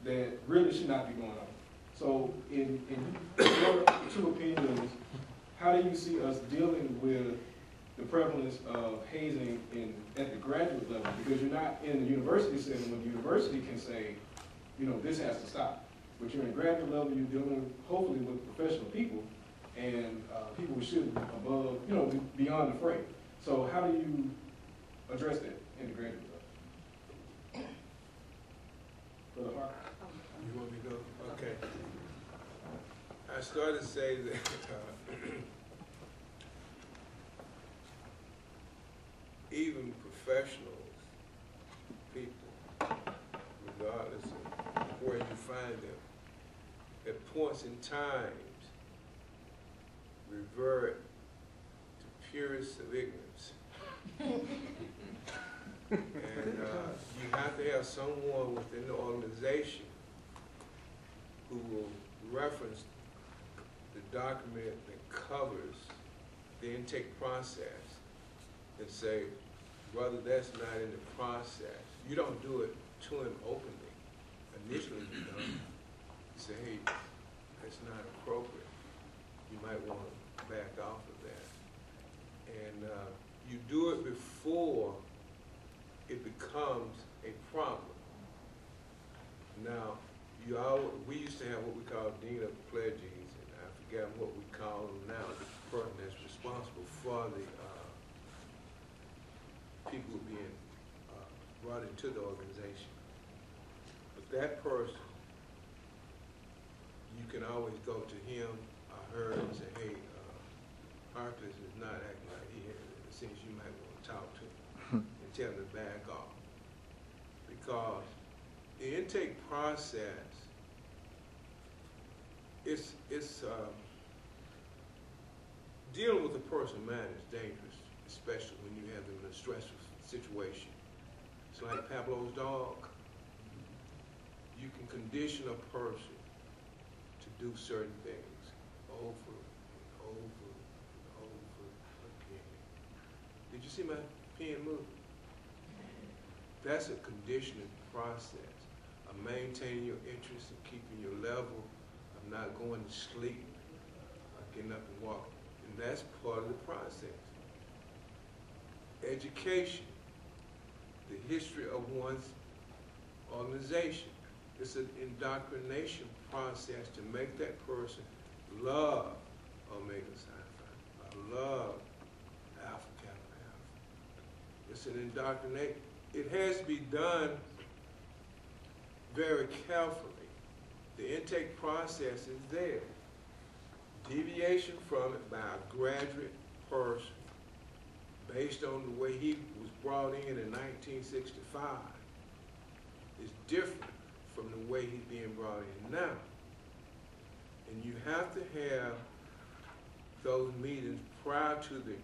[SPEAKER 1] that really should not be going on. So in your two opinions, how do you see us dealing with the prevalence of hazing at the graduate level? Because you're not in the university setting when the university can say, you know, this has to stop. But you're in graduate level, you're dealing hopefully with professional people and people who should be above, you know, beyond the fray. So how do you address that in the graduate level? Brother Hart?
[SPEAKER 3] You want me to go? Okay. I started to say that even professionals, people, regardless of where you find them, at points in time revert to purest of ignorance. And you have to have someone within the organization who will reference the document that covers the intake process and say, brother, that's not in the process. You don't do it to him openly. Initially you don't. You say, hey, that's not appropriate. You might want to back off of that. And you do it before it becomes a problem. Now, we used to have what we call Dean of Pledges, and I forget what we call them now, the person that's responsible for the people who are being brought into the organization. But that person, you can always go to him or her and say, hey, Harkless is not acting like he is. It seems you might want to talk to him and tell him to back off. Because the intake process it's dealing with a person, man, is dangerous, especially when you have them in a stressful situation. It's like Pablo's dog. You can condition a person to do certain things over and over and over again. Did you see my pen move? That's a conditioning process of maintaining your interest and keeping your level of not going to sleep, getting up and walking. And that's part of the process. Education, the history of one's organization. It's an indoctrination process to make that person love Omega Psi Phi, love Alpha Kappa Alpha. It's an indoctrination. It has to be done very carefully. The intake process is there. Deviation from it by a graduate person based on the way he was brought in 1965 is different from the way he's being brought in now. And you have to have those meetings prior to the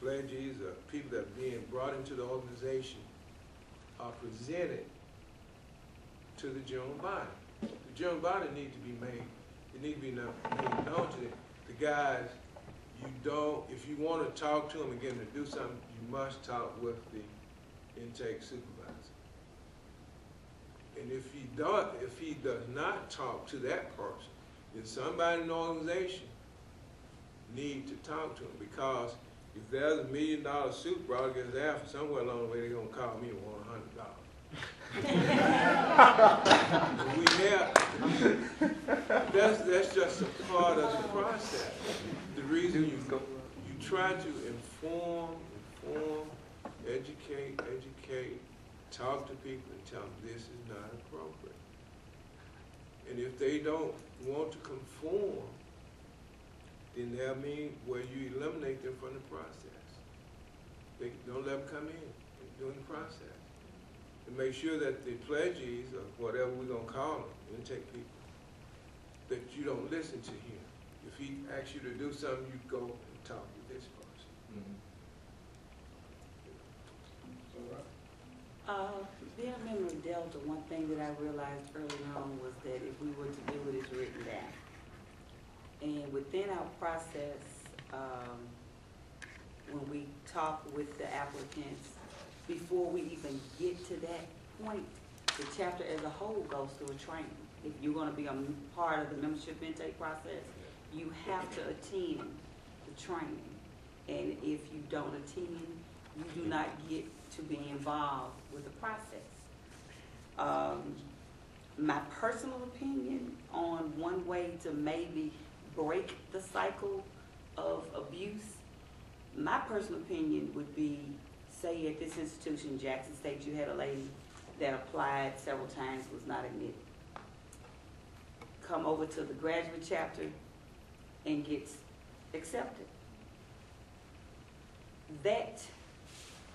[SPEAKER 3] pledges or people that are being brought into the organization are presented to the general body. The general body needs to be made, it needs to be made known to the guys. You don't, if you want to talk to them and get them to do something, you must talk with the intake supervisor. And if he does not talk to that person, then somebody in the organization needs to talk to him, because if there's $1 million suit brought against Alpha, somewhere along the way they're gonna call me and want $100. We have, that's just a part of the process. The reason you try to inform, educate, talk to people and tell them this is not appropriate. And if they don't want to conform, then that means where you eliminate them from the process. They don't let them come in during the process. And make sure that the pledges, or whatever we're going to call them, intake people, that you don't listen to him. If he asks you to do something, you go and talk with this person.
[SPEAKER 1] Mm-hmm.
[SPEAKER 4] Being a member of Delta, one thing that I realized early on was that if we were to do it, it's written down. And within our process, when we talk with the applicants, before we even get to that point, the chapter as a whole goes through a training. If you're going to be a part of the membership intake process, you have to attend the training. And if you don't attend, you do not get to be involved with the process. My personal opinion on one way to maybe break the cycle of abuse, my personal opinion would be, say at this institution, Jackson State, you had a lady that applied several times, was not admitted. Come over to the graduate chapter and gets accepted. That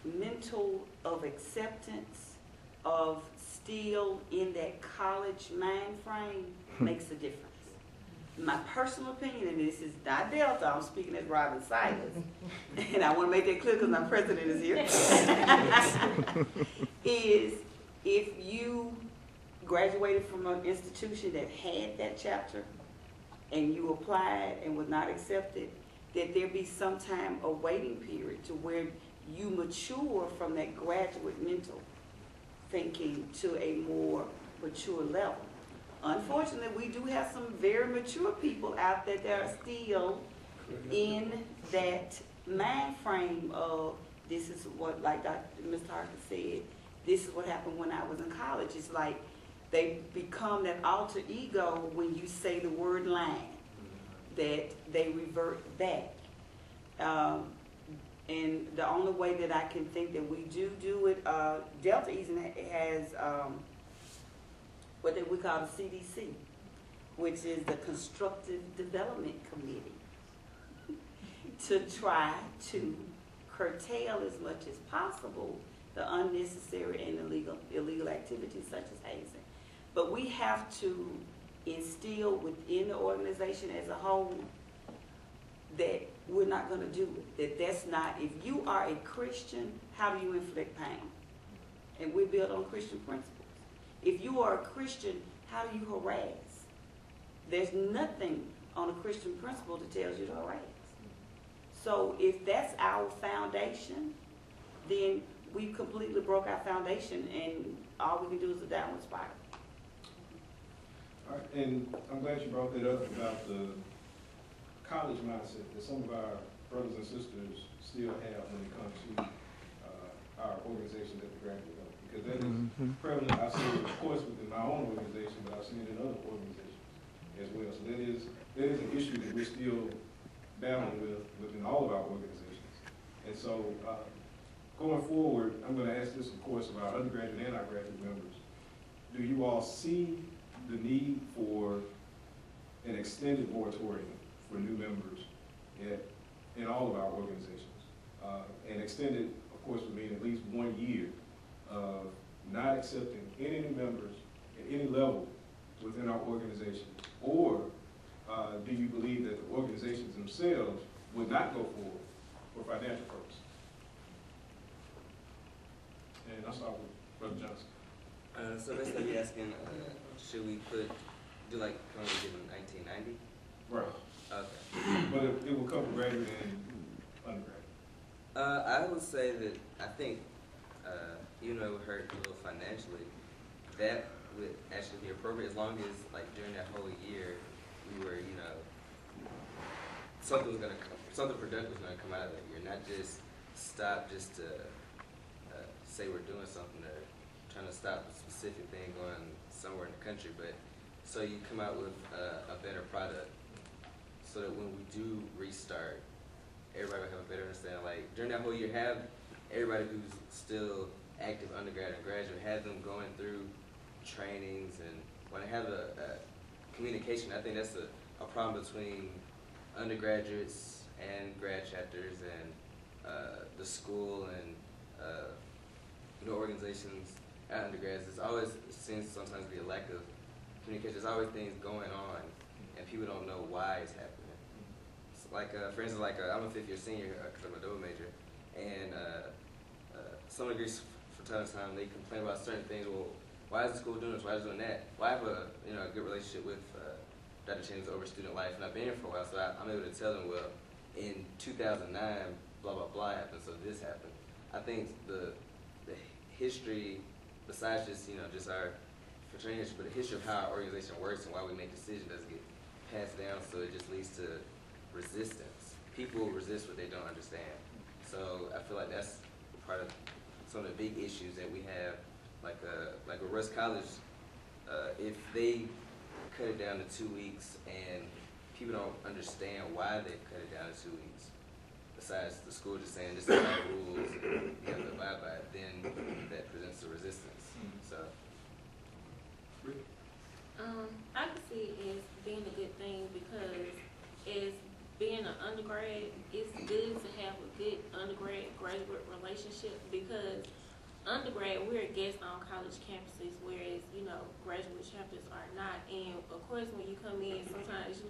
[SPEAKER 4] mental of acceptance, of still in that college mind frame, makes a difference. My personal opinion, and this is not Delta, I'm speaking as Robin Silas, and I want to make that clear because my president is here, is if you graduated from an institution that had that chapter and you applied and was not accepted, that there be some time a waiting period to where you mature from that graduate mental thinking to a more mature level. Unfortunately, we do have some very mature people out there that are still in that mind frame of this is what, like Mr. Harker said, this is what happened when I was in college. It's like they become that alter ego when you say the word lying, that they revert back. And the only way that I can think that we do it, Delta Eastern has what we call the CDC, which is the Constructive Development Committee, to try to curtail as much as possible the unnecessary and illegal activities such as hazing. But we have to instilled within the organization as a whole, that we're not gonna do it. That's not, if you are a Christian, how do you inflict pain? And we're built on Christian principles. If you are a Christian, how do you harass? There's nothing on a Christian principle that tells you to harass. So if that's our foundation, then we completely broke our foundation, and all we can do is a downward spiral.
[SPEAKER 1] All right, and I'm glad you brought that up about the college mindset that some of our brothers and sisters still have when it comes to our organizations at the graduate level. Because that is prevalent. I've seen it, of course, within my own organization, but I've seen it in other organizations as well. So that is an issue that we're still battling with within all of our organizations. And so going forward, I'm going to ask this, of course, of our undergraduate and our graduate members. Do you all see the need for an extended moratorium for new members in all of our organizations? And extended, of course, would mean at least 1 year of not accepting any new members at any level within our organization? Or do you believe that the organizations themselves would not go forward for financial purposes? And I'll start with Brother Johnson.
[SPEAKER 5] So basically you're asking, should we do like currently given 1990?
[SPEAKER 1] Right.
[SPEAKER 5] Okay.
[SPEAKER 1] But it will cover graduate and undergraduate.
[SPEAKER 5] I would say that I think, even though it would hurt a little financially, that would actually be appropriate as long as, like, during that whole year, we were, something productive was gonna come out of that year, not just stop just to say we're doing something or trying to stop a specific thing going somewhere in the country, but so you come out with a better product, so that when we do restart, everybody will have a better understanding. Like, during that whole year, have everybody who's still active undergrad and graduate, have them going through trainings, and when they have a communication, I think that's a problem between undergraduates and grad chapters and the school and organizations at undergrads. It seems to sometimes be a lack of communication. There's always things going on, and people don't know why it's happening. Like, for instance, I'm a fifth-year senior because I'm a double major, and some degrees from time to time they complain about certain things. Well, why is the school doing this? Why is it doing that? Well, I have a good relationship with Dr. Chambers over student life, and I've been here for a while, so I'm able to tell them, well, in 2009, blah blah blah happened, so this happened. I think the history, besides just just our fraternity history, but the history of how our organization works and why we make decisions doesn't get passed down, so it just leads to resistance. People resist what they don't understand. So I feel like that's part of some of the big issues that we have. Like with Russ College, if they cut it down to 2 weeks and people don't understand why they cut it down to 2 weeks, besides the school just saying this is our rules, you have to abide by it, then that presents a resistance. So.
[SPEAKER 6] I can see it as being a good thing because as being an undergrad, it's good to have a good undergrad-graduate relationship because undergrad, we're a guest on college campuses, whereas, graduate chapters are not. And, of course, when you come in, sometimes,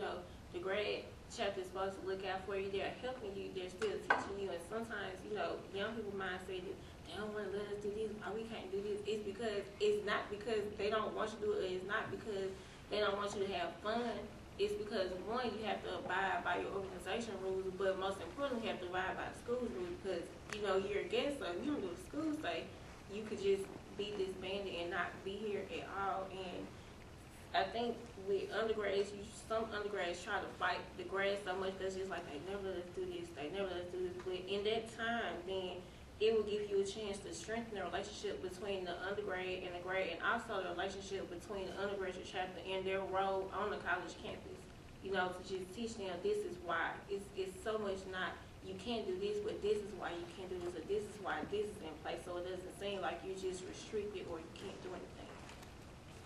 [SPEAKER 6] the grad chapter is supposed to look out for you. They're helping you. They're still teaching you. And sometimes, young people might say that they don't want to let us do this, or we can't do this. It's not because they don't want you to do it. It's not because they don't want you to have fun. It's because, one, you have to abide by your organization rules, but most importantly, you have to abide by the school's rules because, you're a guest, so if you don't do what the school say, you could just be disbanded and not be here at all. And I think with undergrads, some undergrads try to fight the grads so much that's just like, they never let us do this, they never let us do this. But in that time, then it will give you a chance to strengthen the relationship between the undergrad and the grad, and also the relationship between the undergraduate chapter and their role on the college campus. To just teach them this is why. It's so much not you can't do this, but this is why you can't do this, or this is why this is in place, so it doesn't seem like you're just restricted or you can't do anything.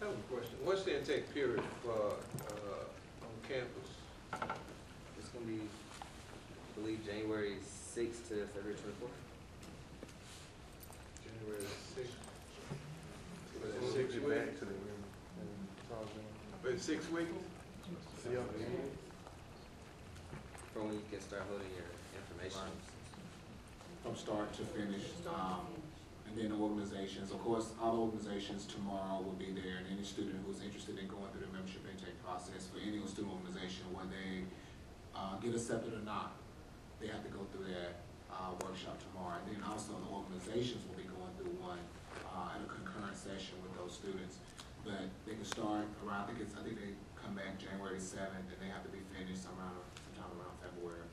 [SPEAKER 3] I have a question. What's the intake period for on campus?
[SPEAKER 5] It's going to be, I believe, January 6th to February 24th.
[SPEAKER 3] January 6th.
[SPEAKER 7] But it's 6 weeks.
[SPEAKER 3] But 6 weeks?
[SPEAKER 5] From when you can start holding your information.
[SPEAKER 2] From start to finish. And then the organizations, of course, all the organizations tomorrow will be there, and any student who's interested in going through the membership intake process for any student organization, whether they get accepted or not, they have to go through that workshop tomorrow. And then also the organizations will be going through one in a concurrent session with those students. But they can start around, I think they come back January 7th, and they have to be finished sometime around February.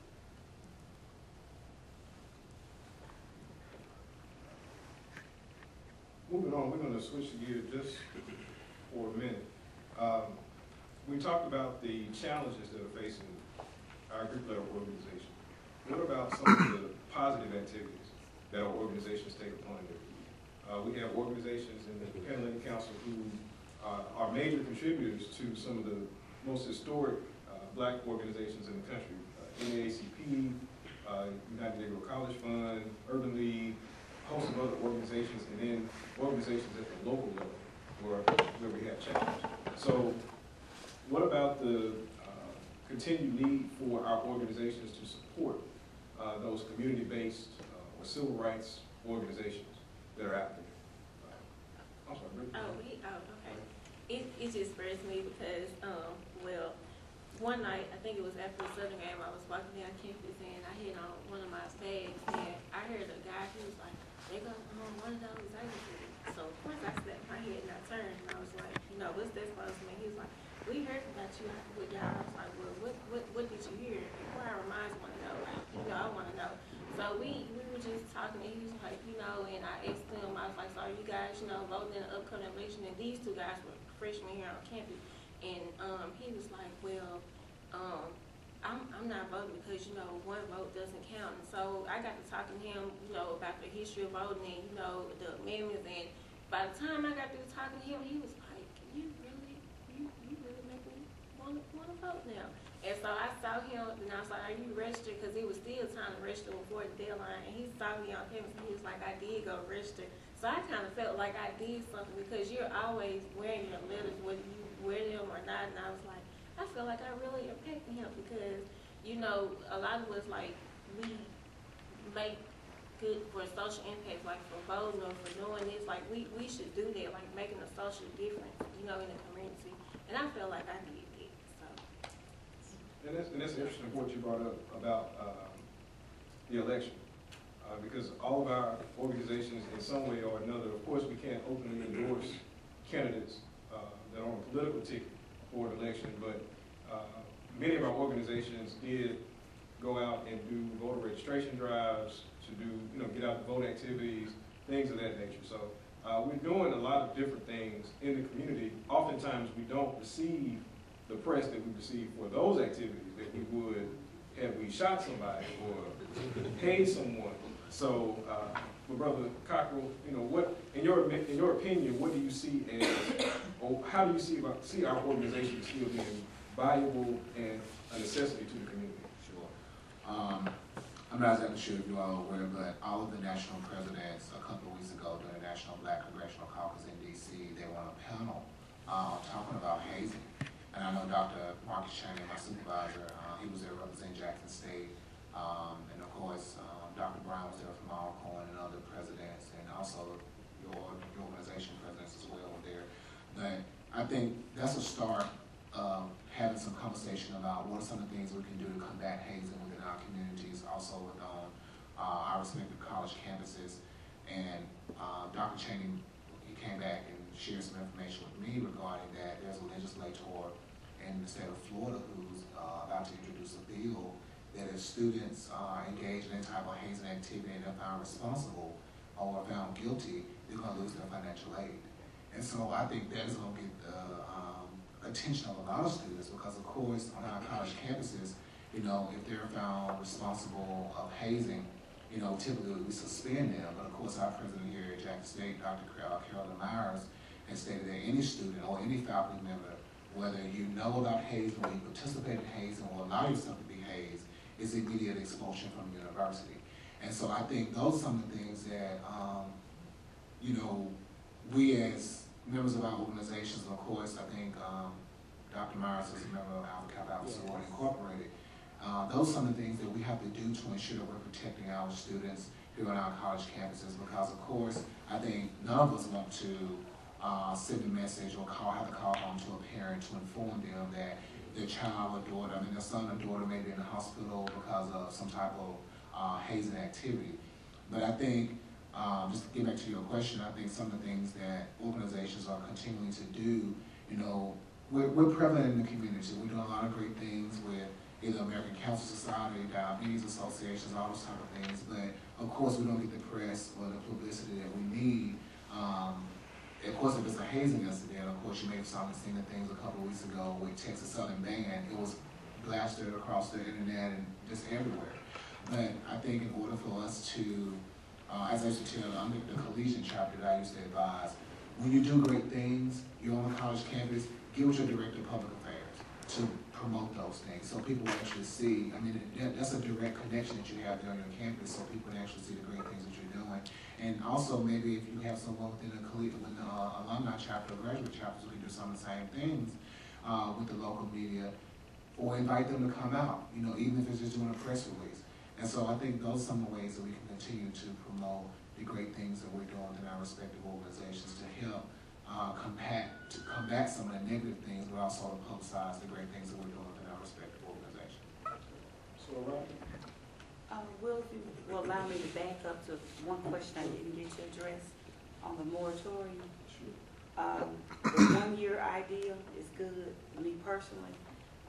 [SPEAKER 1] Moving on, we're going to switch gears just for a minute. We talked about the challenges that are facing our Greek-letter organization. What about some of the positive activities that our organizations take upon them? We have organizations in the Independent Council who are major contributors to some of the most historic black organizations in the country. NAACP, United Negro College Fund, Urban League, a host of other organizations, and then organizations at the local level where we have challenges. So what about the continued need for our organizations to support those community-based or civil rights organizations that are out there? I'm sorry, Rick.
[SPEAKER 6] Okay. It just spurs me because, well, one night, I think it was after the Southern game, I was walking down campus and I had on one of my bags and I heard a guy, he was like, they go one of those agencies. So of course I slapped my head and I turned and I was like, what's that supposed to mean? He was like, we heard about you with y'all. I was like, well, what did you hear? Inquiring minds want to know. I want to know. So we were just talking and he was like, and I asked him, I was like, so are you guys, voting in the upcoming election? And these two guys were freshmen here on campus. And he was like, well, I'm not voting because, one vote doesn't count. And so I got to talking to him, about the history of voting and, the amendments. And by the time I got through talking to him, he was like, you really make me want to vote now. And so I saw him and I was like, are you registered? Because it was still time to register before the deadline. And he saw me on campus and he was like, I did go register. So I kind of felt like I did something because you're always wearing your letters whether you wear them or not. And I was like, I feel like I really impacted him because, a lot of us, like, we make good for social impact, like for voting or for doing this. Like, we should do that, like making a social difference, in the community. And I feel like I did that, so.
[SPEAKER 1] And that's interesting what you brought up about the election. Because all of our organizations, in some way or another, of course, we can't openly endorse candidates that are on a political ticket for an election, but many of our organizations did go out and do voter registration drives, to do, get out the vote activities, things of that nature. So we're doing a lot of different things in the community. Oftentimes we don't receive the press that we receive for those activities that we would have we shot somebody or paid someone. So, Brother Cockrell, what in your opinion, what do you see as, or how do you see our organization still being valuable and a necessity to the community?
[SPEAKER 2] Sure. I'm not exactly sure if you all are aware, but all of the national presidents a couple of weeks ago during the National Black Congressional Caucus in D.C., they were on a panel talking about hazing. And I know Dr. Marcus Chaney, my supervisor, he was there representing Jackson State. And of course, Dr. Brown was there from Alcorn and other presidents, and also your organization presidents as well were there. But I think that's a start of having some conversation about what are some of the things we can do to combat hazing within our communities, also within our respective college campuses. And Dr. Chaney, he came back and shared some information with me regarding that there's a legislator in the state of Florida who's about to introduce a bill that if students engage in any type of hazing activity and they're found responsible or found guilty, they're going to lose their financial aid. And so I think that is going to get the attention of a lot of students because, of course, on our college campuses, if they're found responsible of hazing, typically we suspend them. But, of course, our president here at Jackson State, Dr. Carolyn Myers, has stated that any student or any faculty member, whether you know about hazing or you participate in hazing or allow yourself to be hazed, is immediate expulsion from the university. And so I think those are some of the things that, we as members of our organizations, and of course, I think Dr. Myers is a member of Alpha Kappa Alpha Sorority Incorporated. Those are some of the things that we have to do to ensure that we're protecting our students here on our college campuses, because of course, I think none of us want to send a message or have to call home to a parent to inform them that their child or daughter, their son or daughter may be in the hospital because of some type of hazing activity. But I think, just to get back to your question, I think some of the things that organizations are continuing to do, you know, we're prevalent in the community. We're doing a lot of great things with either American Cancer Society, diabetes associations, all those type of things. But of course, we don't get the press or the publicity that we need. Of course, if it's a hazing incident, of course, you may have seen the things a couple of weeks ago with Texas Southern Band. It was blasted across the internet and just everywhere. But I think in order for us to, as I used to tell the collegiate chapter that I used to advise, when you do great things, you're on a college campus, get with your director of public affairs to promote those things so people will actually see. I mean, that's a direct connection that you have there on your campus, so people can actually see the great things that you're doing. And also, maybe if you have someone within the alumni chapter or graduate chapters who can do some of the same things with the local media, or invite them to come out, you know, even if it's just doing a press release. And so I think those are some of the ways that we can continue to promote the great things that we're doing in our respective organizations to help combat some of the negative things, but also to publicize the great things that we're doing in our respective organizations.
[SPEAKER 1] So, right.
[SPEAKER 4] Will, if you will allow me to back up to one question I didn't get to address on the moratorium.
[SPEAKER 1] Sure.
[SPEAKER 4] The 1 year idea is good. Me personally,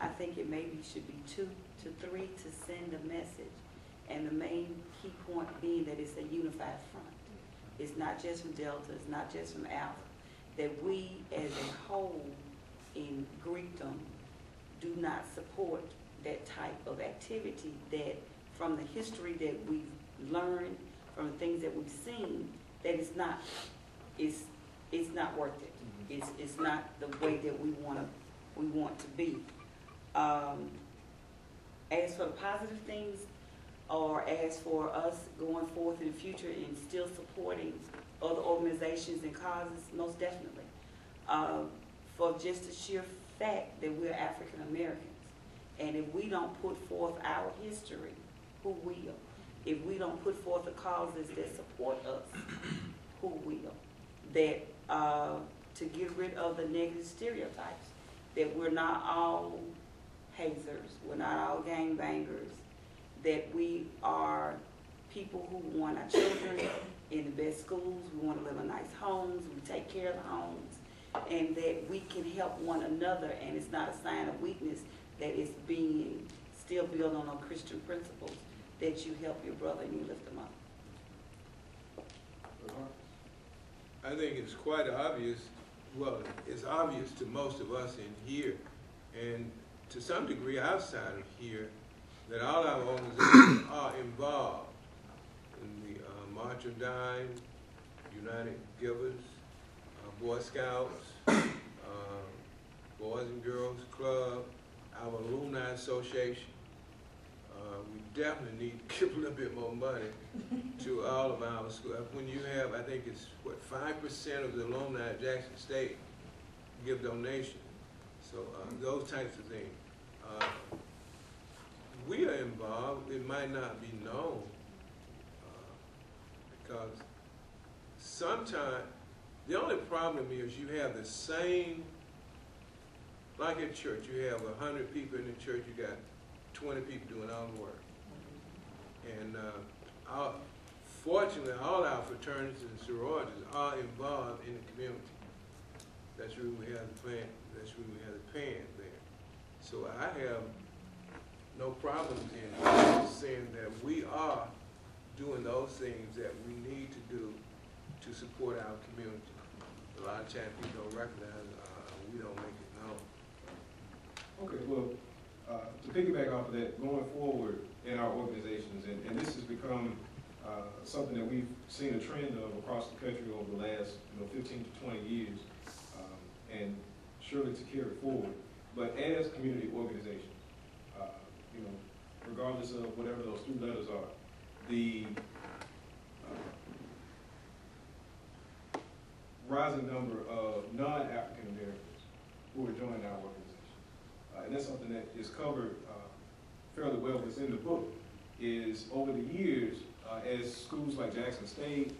[SPEAKER 4] I think it maybe should be 2 to 3 to send a message. And the main key point being that it's a unified front. It's not just from Delta, it's not just from Alpha. That we as a whole in Greekdom do not support that type of activity, that from the history that we've learned, from the things that we've seen, that it's not worth it. It's not the way that we want to be. As for the positive things, or as for us going forth in the future and still supporting other organizations and causes, most definitely. For just the sheer fact that we're African Americans. And if we don't put forth our history, who will? If we don't put forth the causes that support us, who will? That to get rid of the negative stereotypes, that we're not all hazers, we're not all gangbangers, that we are people who want our children in the best schools, we want to live in nice homes, we take care of the homes, and that we can help one another, and it's not a sign of weakness that it's being still built on Christian principles, that you help your brother and you lift them up.
[SPEAKER 3] I think it's quite obvious, well, it's obvious to most of us in here, and to some degree outside of here, that all our organizations are involved in the March of Dimes, United Givers, Boy Scouts, Boys and Girls Club, our Alumni Association. We definitely need to give a little bit more money to all of our schools. When you have, I think it's, 5% of the alumni at Jackson State give donations. So those types of things. We are involved. It might not be known because sometimes the only problem is you have the same, like at church, you have 100 people in the church, you got 20 people doing all the work. And fortunately, all our fraternities and sororities are involved in the community. That's where we have the plan. That's where we have the pan there. So I have no problem in saying that we are doing those things that we need to do to support our community. A lot of times people don't recognize we don't make it known.
[SPEAKER 1] Okay, well, to piggyback off of that, going forward in our organizations, and this has become something that we've seen a trend of across the country over the last 15 to 20 years, and surely to carry forward. But as community organizations, regardless of whatever those 3 letters are, the rising number of non-African Americans who are joining our organization. and that's something that is covered fairly well within the book, is over the years, as schools like Jackson State,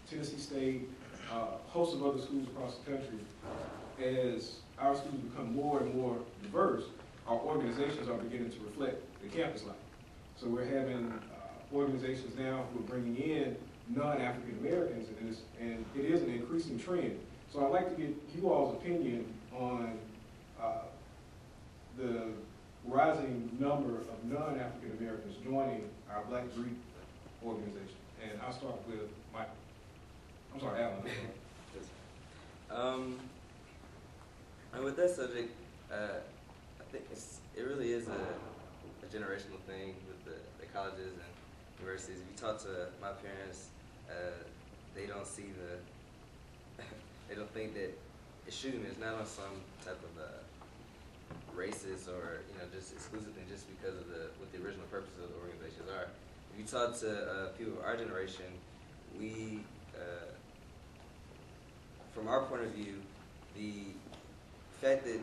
[SPEAKER 1] Tennessee State, a host of other schools across the country, as our schools become more and more diverse, our organizations are beginning to reflect the campus life. So we're having organizations now who are bringing in non-African Americans, and it is an increasing trend. So I'd like to get you all's opinion on the rising number of non-African Americans joining our Black Greek organization. And I'll start with Michael. I'm sorry, Alan.
[SPEAKER 5] And with that subject, I think it really is a generational thing with the colleges and universities. If you talk to my parents, they don't see they don't think that shooting is not on some type of racist or just exclusive thing just because of what the original purpose of the organizations are. If you talk to people of our generation, we, from our point of view, the fact that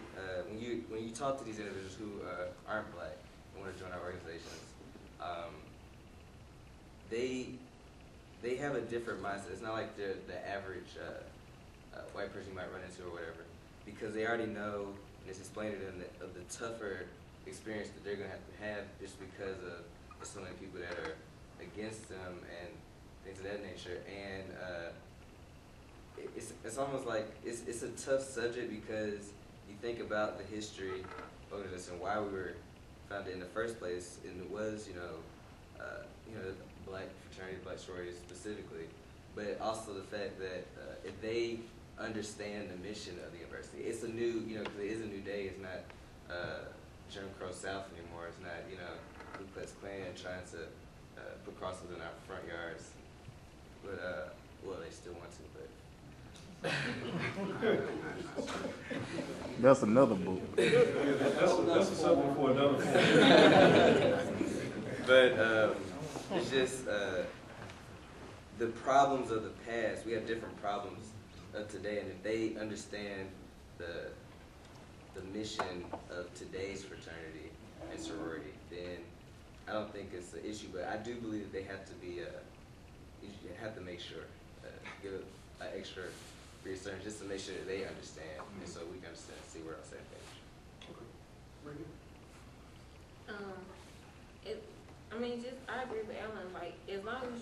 [SPEAKER 5] when you talk to these individuals who aren't Black and want to join our organizations, they have a different mindset. It's not like they're the average white person you might run into or whatever, because they already know, and it's explained to them of the tougher experience that they're going to have just because of so many people that are against them and things of that nature. And it's almost like it's a tough subject because you think about the history of this and why we were founded in the first place, and it was the Black fraternity, Black sorority specifically, but also the fact that if they understand the mission of the university, it's a new, because it is a new day. It's not Jim Crow South anymore. It's not Ku Klux Klan trying to put crosses in our front yards, but well, they still want to, but.
[SPEAKER 7] That's another book.
[SPEAKER 1] That's a subject for another book.
[SPEAKER 5] But it's just the problems of the past. We have different problems of today, and if they understand the mission of today's fraternity and sorority, then I don't think it's an issue. But I do believe that they have to be you have to make sure give an extra research just to make sure that they understand, and so we can understand, see we're on the same page.
[SPEAKER 6] I agree with Alan. Like, as long as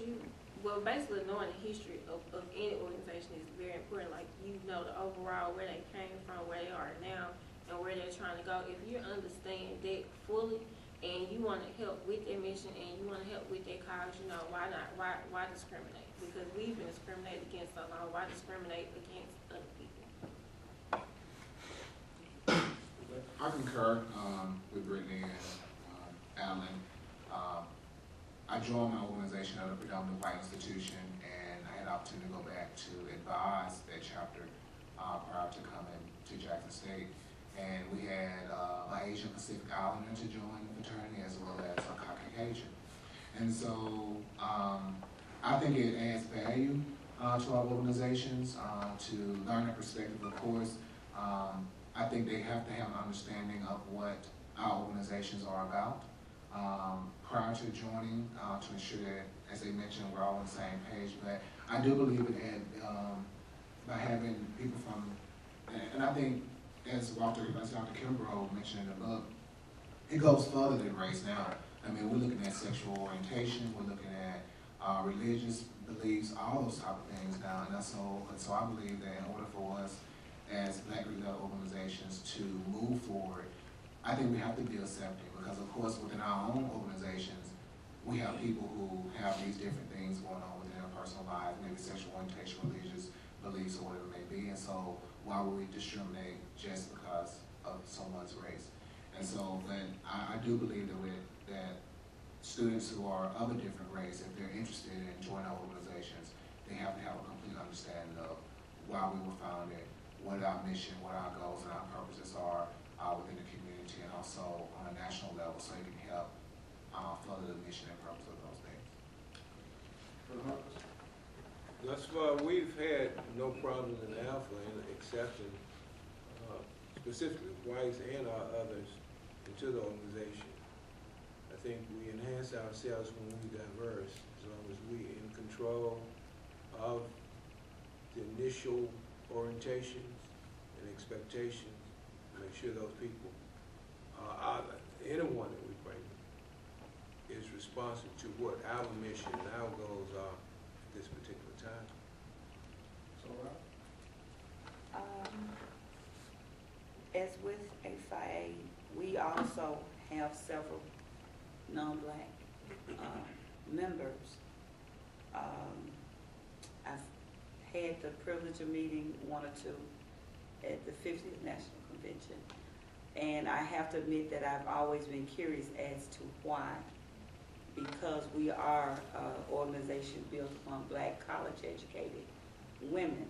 [SPEAKER 6] basically knowing the history of any organization is very important. Like, the overall where they came from, where they are now, and where they're trying to go. If you understand that fully, and you want to help with their mission, and you want to help with their cause, why not? Why discriminate? Because we've been discriminated against so long. Why discriminate against other people?
[SPEAKER 2] I concur with Brittany and Alan. I joined my organization at a predominantly white institution, and I had the opportunity to go back to advise that chapter prior to coming to Jackson State. And we had an Asian Pacific Islander to join the fraternity, as well as a Caucasian. And so I think it adds value to our organizations to learn a perspective, of course. I think they have to have an understanding of what our organizations are about prior to joining to ensure that, as they mentioned, we're all on the same page. But I do believe it by having people from, and I think as Dr. Kimbrough mentioned in the book, it goes further than race now. I mean, we're looking at sexual orientation, we're looking at religious beliefs, all those type of things now. And so I believe that in order for us as Black Greek-led organizations to move forward, I think we have to be accepting, because of course within our own organizations, we have people who have these different things going on within their personal lives, maybe sexual orientation, religious beliefs, or whatever it may be. And so why would we discriminate just because of someone's race? And so, but I do believe that students who are of a different race, if they're interested in joining our organizations, they have to have a complete understanding of why we were founded, what our mission, what our goals and our purposes are within the community, and also on a national level, so it can help further the mission and purpose of those things.
[SPEAKER 3] Thus far, we've had no problems in Alpha in accepting specifically whites and our others into the organization. I think we enhance ourselves when we diverse, as long as we in control of the initial orientations and expectations, make sure those people, anyone that we bring is responsive to what our mission and our goals are at this particular time.
[SPEAKER 1] So, Rob?
[SPEAKER 4] As with FIA, we also have several non-black members. I've had the privilege of meeting one or two at the 50th National Convention, and I have to admit that I've always been curious as to why, because we are an organization built upon black college-educated women,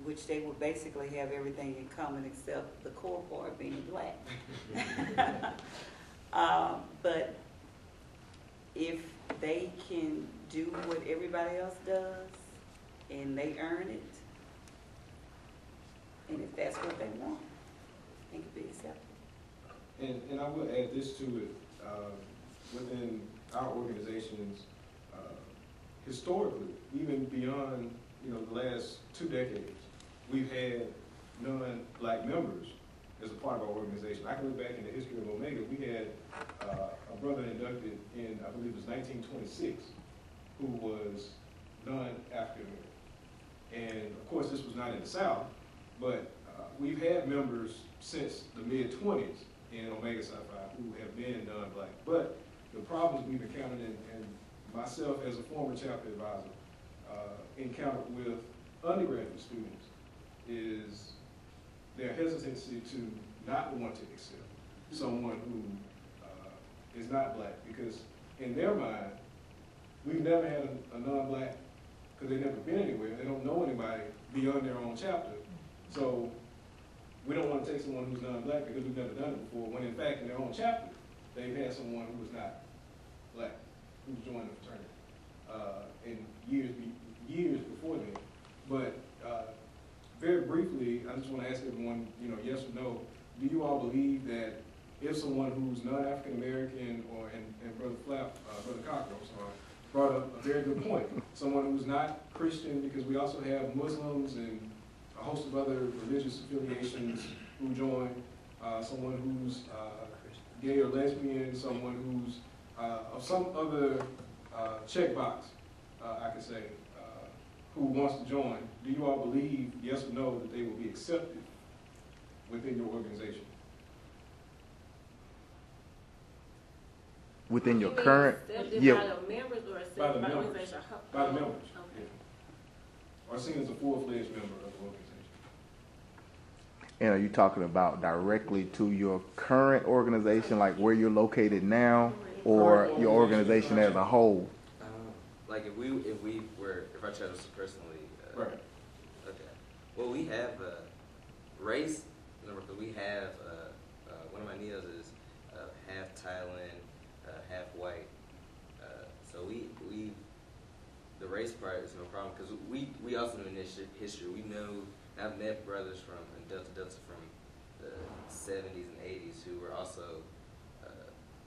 [SPEAKER 4] which they would basically have everything in common except the core part being black. But if they can do what everybody else does and they earn it, and if that's what they want, it could be acceptable.
[SPEAKER 1] And I will add this to it. Within our organizations, historically, even beyond the last 2 decades, we've had non-black members as a part of our organization. I can look back in the history of Omega. We had a brother inducted in, I believe it was 1926, who was non-African American. And of course, this was not in the South, but we've had members since the mid-20s in Omega Psi Phi who have been non-black. But the problems we've encountered, and myself as a former chapter advisor, encountered with undergraduate students is their hesitancy to not want to accept someone who is not black, because in their mind, we've never had a non-black, because they've never been anywhere. They don't know anybody beyond their own chapter. So we don't want to take someone who's non-black because we've never done it before, when in fact in their own chapter, they've had someone who was not black, who's joined the fraternity, in years before then. But very briefly, I just want to ask everyone, yes or no, do you all believe that if someone who's non-African American, and Brother Cocker, I'm sorry, brought up a very good point, someone who's not Christian, because we also have Muslims and a host of other religious affiliations who join, someone who's gay or lesbian, someone who's of some other checkbox, I could say, who wants to join, do you all believe, yes or no, that they will be accepted within your organization?
[SPEAKER 7] Within your current, yeah.
[SPEAKER 6] By the members or accepted by the organization?
[SPEAKER 1] By the members.
[SPEAKER 6] Okay.
[SPEAKER 1] Yeah. Or seen as a full-fledged member of the organization.
[SPEAKER 7] And are you talking about directly to your current organization, like where you're located now, or your organization as a whole?
[SPEAKER 5] Like if I try to personally,
[SPEAKER 1] Right.
[SPEAKER 5] Okay. Well, we have race. Because we have one of my neos is half Thailand, half white. So we the race part is no problem, because we also know history. We know, I've met brothers from Delta from the 70s and 80s who were also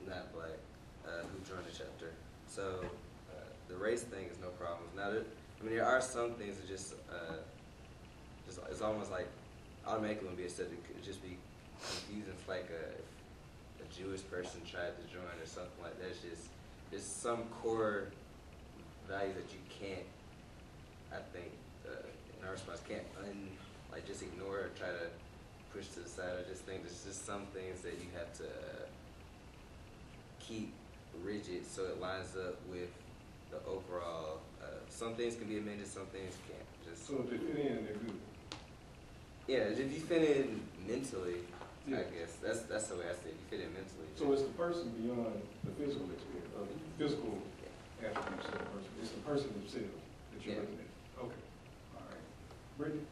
[SPEAKER 5] not black, who joined the chapter. So the race thing is no problem. Now, there are some things that just it's almost like automatically when be accepted, it could just be confusing. It's like if a Jewish person tried to join or something like that. It's just, there's some core values that you can't, I think, in our response, can't just ignore or try to push to the side. I just think there's just some things that you have to keep rigid so it lines up with the overall. Some things can be amended, some things can't.
[SPEAKER 1] So if they fit in, they're good.
[SPEAKER 5] Yeah, if you fit in mentally,
[SPEAKER 1] Yeah.
[SPEAKER 5] I guess that's the way I see it. You fit in mentally.
[SPEAKER 1] So it's the person beyond the physical experience, or the physical attributes of the person. It's the person themselves that you're looking at. Okay. All right. Brittany?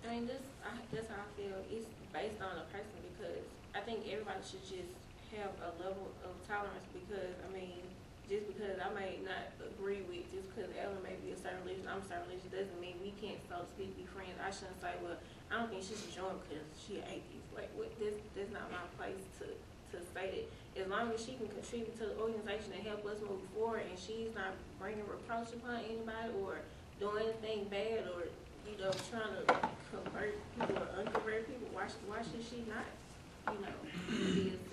[SPEAKER 6] I mean, that's how I feel. It's based on a person, because I think everybody should just have a level of tolerance, because, just because I may not agree with, just because Ellen may be a certain religion, I'm a certain religion, doesn't mean we can't, so to speak, be friends. I shouldn't say, well, I don't think she should join because she an atheist. Like, this not my place to say that. As long as she can contribute to the organization and help us move forward, and she's not bringing reproach upon anybody or doing anything bad or, you know, trying to convert people or unconvert people, why should she not, you know, be a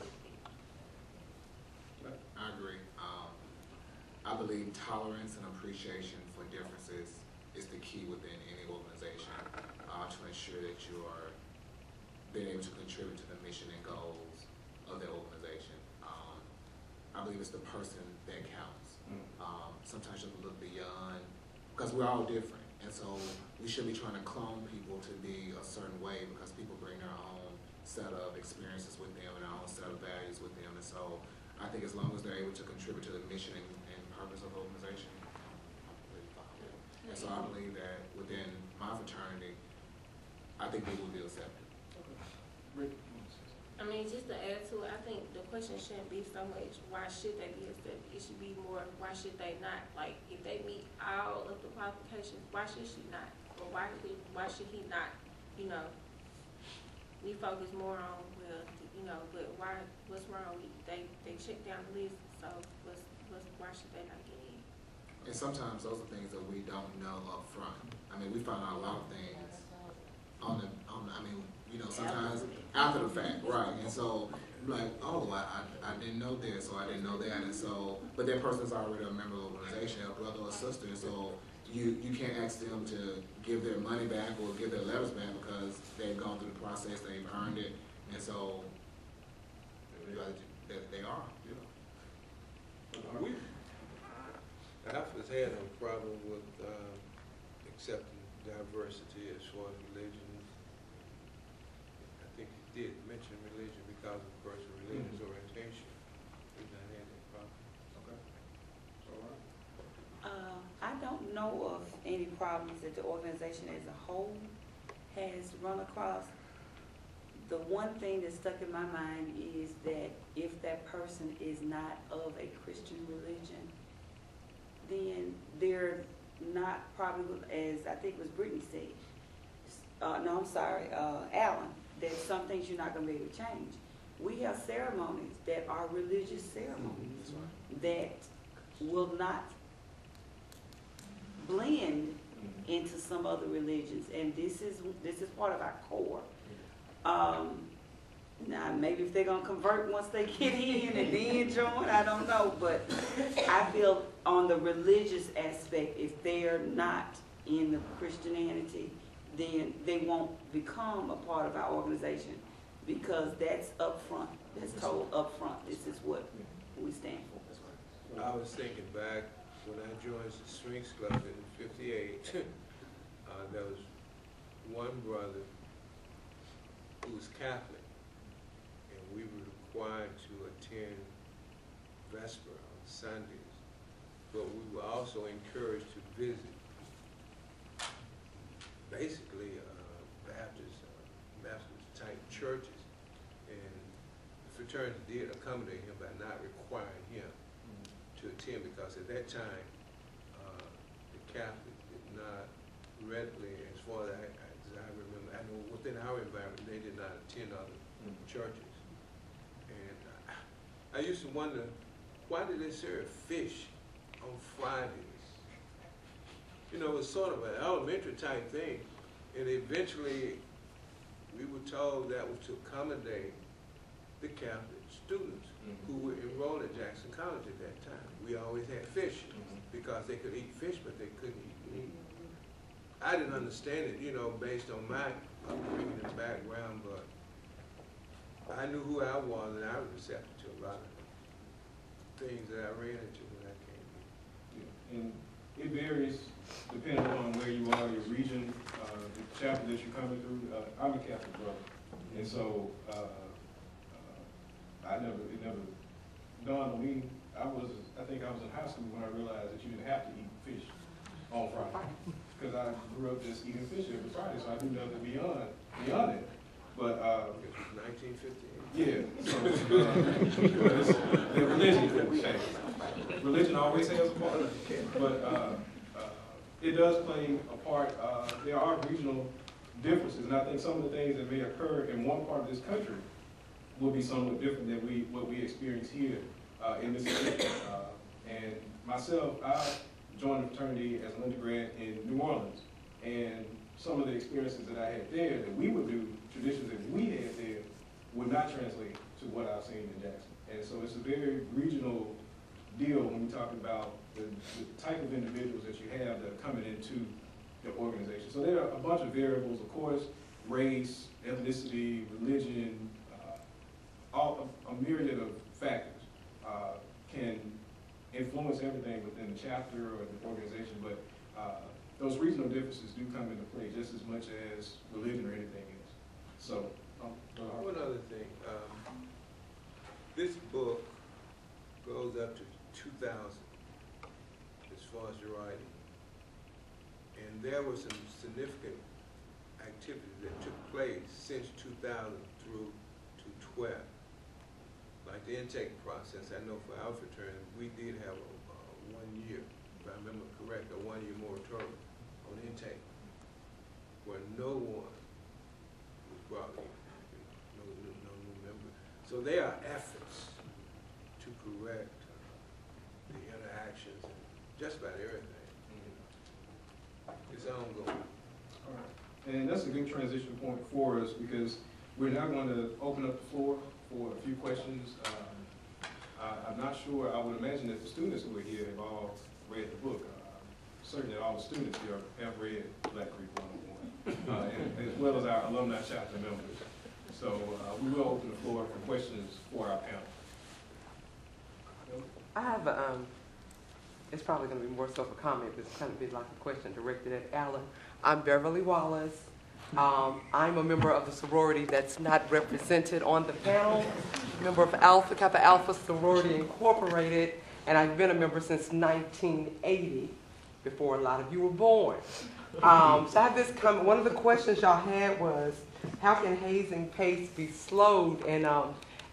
[SPEAKER 2] I agree. I believe tolerance and appreciation for differences is the key within any organization to ensure that you are being able to contribute to the mission and goals of the organization. I believe it's the person that counts. Sometimes you have to look beyond, because we're all different, and so we should be trying to clone people to be a certain way because people bring their own set of experiences with them and their own set of values with them, and so I think as long as they're able to contribute to the mission and purpose of the organization, I'm really fine with it. And so I believe that within my fraternity, I think they will be accepted.
[SPEAKER 1] Rick?
[SPEAKER 6] I mean, just to add to it, I think the question shouldn't be so much why should they be accepted. It should be more why should they not. Like, if they meet all of the qualifications, why should she not? Or why should he not? You know, we focus more on, well, you know, but what's wrong? They check down the list, so why should they not get in?
[SPEAKER 2] And sometimes those are things that we don't know up front. I mean, we find out a lot of things sometimes after the fact, right? And so, like, oh, I didn't know this, or I didn't know that, and so, but that person's already a member of the organization, a brother or sister, and so you can't ask them to give their money back or give their letters back because they've gone through the process, they've earned it, and so they are, you know.
[SPEAKER 3] Alpha's had no problem with accepting diversity as far as religions. I think he did mention religion because of the person's religious orientation. He's not had that problem.
[SPEAKER 1] Okay. All right.
[SPEAKER 4] I don't know of any problems that the organization as a whole has run across. The one thing that stuck in my mind is that if that person is not of a Christian religion, then they're not probably, as I think it was Brittany said, Alan, that some things you're not going to be able to change. We have ceremonies that are religious ceremonies that will not blend into some other religions, and this is part of our core. Now, maybe if they're going to convert once they get in and then join, I don't know. But I feel on the religious aspect, if they're not in the Christianity, then they won't become a part of our organization because that's upfront. That's told upfront. This is what we stand for.
[SPEAKER 3] I was thinking back when I joined the Strings Club in '58, there was one brother who was Catholic, and we were required to attend Vesper on Sundays, but we were also encouraged to visit basically Baptist type churches, and the fraternity did accommodate him by not requiring him to attend, because at that time the Catholic did not readily, as far as I remember, I know within our environment they did not attend other churches. And I used to wonder, why did they serve fish on Fridays? You know, it was sort of an elementary type thing, and eventually we were told that was to accommodate the Catholic students who were enrolled at Jackson College at that time. We always had fish because they could eat fish, but they couldn't eat meat. I didn't understand it, you know, based on my upbringing and background, but I knew who I was, and I was receptive to a lot of things that I ran into when I came here.
[SPEAKER 1] Yeah. And it varies depending on where you are, your region, the chapter that you're coming through. I'm a Catholic brother, and so it never dawned on me. I think I was in high school when I realized that you didn't have to eat fish on Friday, because I grew up just eating fish every Friday, so I knew nothing beyond it. But
[SPEAKER 3] It was 1958.
[SPEAKER 1] yeah, so the religion couldn't change. Religion always has a part, but it does play a part. There are regional differences. And I think some of the things that may occur in one part of this country will be somewhat different than what we experience here in Mississippi. And myself, I joined the fraternity as an undergrad in New Orleans. And some of the experiences that I had there that we would do, traditions that we had there, would not translate to what I've seen in Jackson. And so it's a very regional deal when we're talking about the type of individuals that you have that are coming into the organization. So there are a bunch of variables, of course, race, ethnicity, religion, a myriad of factors can influence everything within the chapter or the organization, but those regional differences do come into play just as much as religion or anything else. So,
[SPEAKER 3] one other thing, this book goes up to 2000 as far as your writing, and there were some significant activities that took place since 2000 through to 12. Like the intake process, I know for our fraternity, we did have a 1 year, if I remember correct, a 1 year moratorium on intake, where no one was brought in, no new member. So there are efforts to correct the interactions and just about everything. It's ongoing.
[SPEAKER 1] all right. And that's a good transition point for us because we're now going to open up the floor for a few questions. I'm not sure, I would imagine that the students who are here have all read the book. Certainly all the students here have read Black Creek 101, and as well as our alumni chapter members. So we will open the floor for questions for our panel.
[SPEAKER 8] I have it's probably going to be more so of a comment, but it's kind of be like a question directed at Alan. I'm Beverly Wallace. I'm a member of the sorority that's not represented on the panel, member of Alpha Kappa Alpha Sorority Incorporated, and I've been a member since 1980, before a lot of you were born. So I have this comment. One of the questions y'all had was, how can hazing pace be slowed? And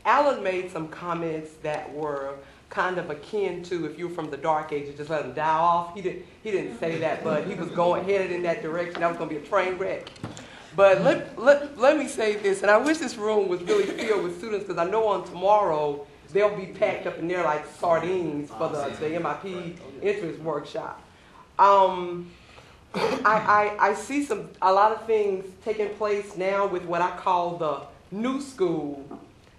[SPEAKER 8] Alan made some comments that were kind of akin to, if you were from the dark ages, just let him die off. He didn't say that, but he was headed in that direction. That was going to be a train wreck. But let me say this, and I wish this room was really filled with students, because I know on tomorrow they'll be packed up in there like sardines for the MIP entrance workshop. I see a lot of things taking place now with what I call the new school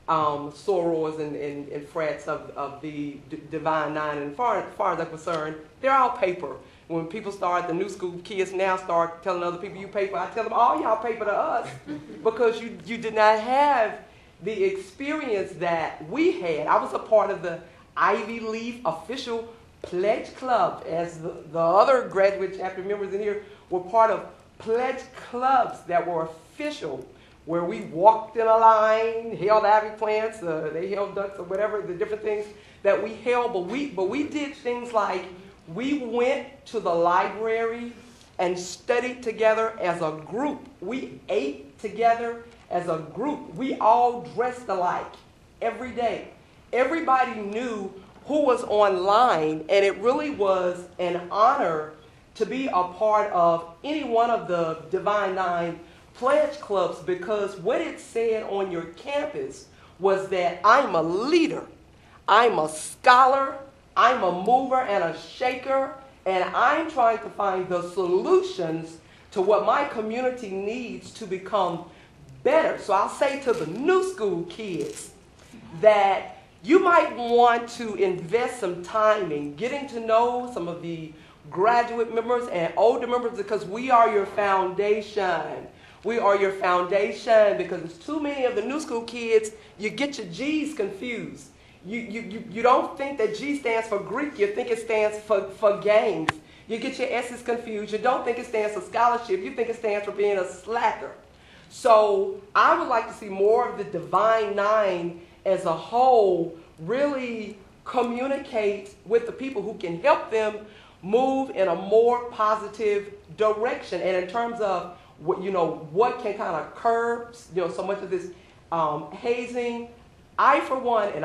[SPEAKER 8] sorors and frats of the Divine Nine. And as far as I'm concerned, they're all paper. When people start, the new school kids now start telling other people you paper, I tell them, all y'all paper to us, because you did not have the experience that we had. I was a part of the Ivy Leaf official pledge club, as the other graduate chapter members in here were part of pledge clubs that were official, where we walked in a line, held ivy plants, they held ducks or whatever, the different things that we held, but we did things like, we went to the library and studied together as a group. We ate together as a group. We all dressed alike every day. Everybody knew who was online, and it really was an honor to be a part of any one of the Divine Nine pledge clubs, because what it said on your campus was that I'm a leader, I'm a scholar, I'm a mover and a shaker, and I'm trying to find the solutions to what my community needs to become better. So I'll say to the new school kids that you might want to invest some time in getting to know some of the graduate members and older members, because we are your foundation. We are your foundation, because it's too many of the new school kids, you get your G's confused. You don't think that G stands for Greek, you think it stands for games. You get your S's confused, you don't think it stands for scholarship, you think it stands for being a slacker. So I would like to see more of the Divine Nine as a whole really communicate with the people who can help them move in a more positive direction. And in terms of what can kind of curb so much of this hazing, I for one, and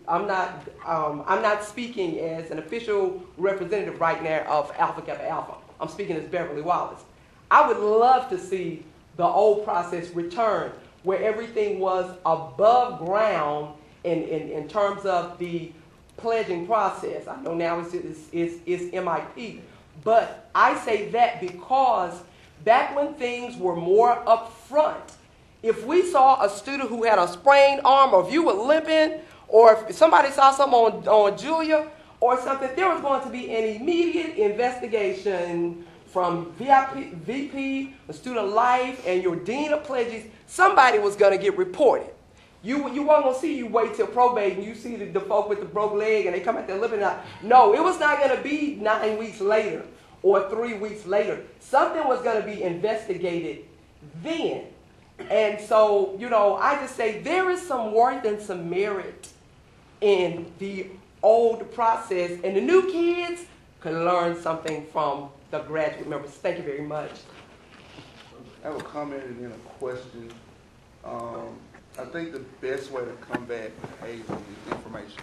[SPEAKER 8] I'm not speaking as an official representative right now of Alpha Kappa Alpha. I'm speaking as Beverly Wallace. I would love to see the old process return, where everything was above ground in terms of the pledging process. I know now it's MIP, but I say that because back when things were more upfront, if we saw a student who had a sprained arm, or if you were limping, or if somebody saw something on Julia or something, there was going to be an immediate investigation from VP, the student life, and your dean of pledges. Somebody was going to get reported. You weren't going to see you wait till probate and you see the folk with the broke leg and they come out there limping out. No, it was not going to be 9 weeks later or 3 weeks later. Something was going to be investigated then. And so, I just say there is some worth and some merit in the old process, and the new kids can learn something from the graduate members. Thank you very much.
[SPEAKER 9] I have a comment and then a question. I think the best way to combat hazing is information,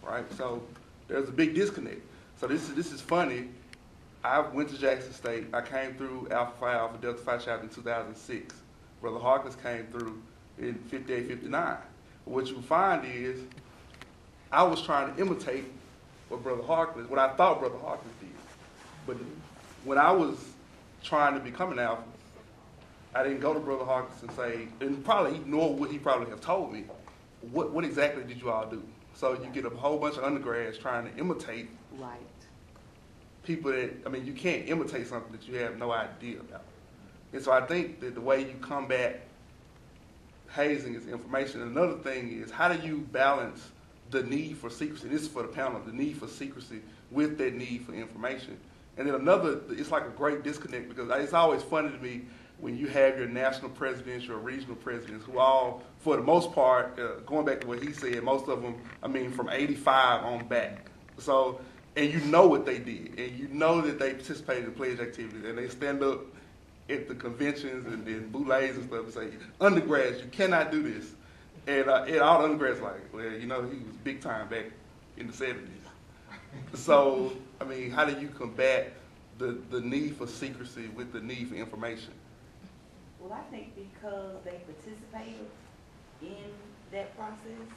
[SPEAKER 9] right? So there's a big disconnect. So this is funny. I went to Jackson State. I came through Alpha Phi Alpha Delta Phi chapter in 2006. Brother Harkness came through in 58, 59. What you find is I was trying to imitate what I thought Brother Harkness did. But when I was trying to become an Alpha, I didn't go to Brother Harkness and say, and probably ignore what he probably have told me. What exactly did you all do? So you get a whole bunch of undergrads trying to imitate people that, you can't imitate something that you have no idea about. And so I think that the way you combat hazing is information. And another thing is, how do you balance the need for secrecy? This is for the panel, the need for secrecy with that need for information. And then it's like a great disconnect, because it's always funny to me when you have your national presidents, your regional presidents, who all, for the most part, going back to what he said, most of them, from 85 on back. So, and you know what they did, and you know that they participated in pledge activities, and they stand up at the conventions and then boulets and stuff and say, undergrads, you cannot do this. And all the undergrads like, well, he was big time back in the 70s. So, how do you combat the need for secrecy with the need for information?
[SPEAKER 4] Well, I think because they participated in that process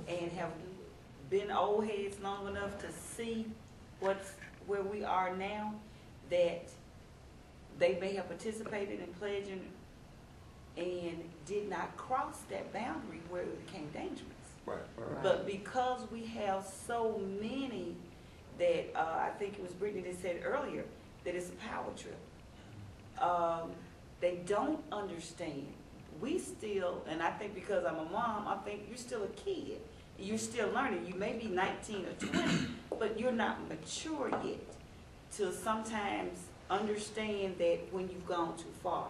[SPEAKER 4] and have been old heads long enough to see where we are now, that they may have participated in pledging and did not cross that boundary where it became dangerous.
[SPEAKER 9] Right.
[SPEAKER 4] But because we have so many that, I think it was Brittany that said earlier, that it's a power trip. They don't understand. We still, and I think because I'm a mom, I think you're still a kid. You're still learning. You may be 19 or 20, but you're not mature yet to sometimes understand that when you've gone too far.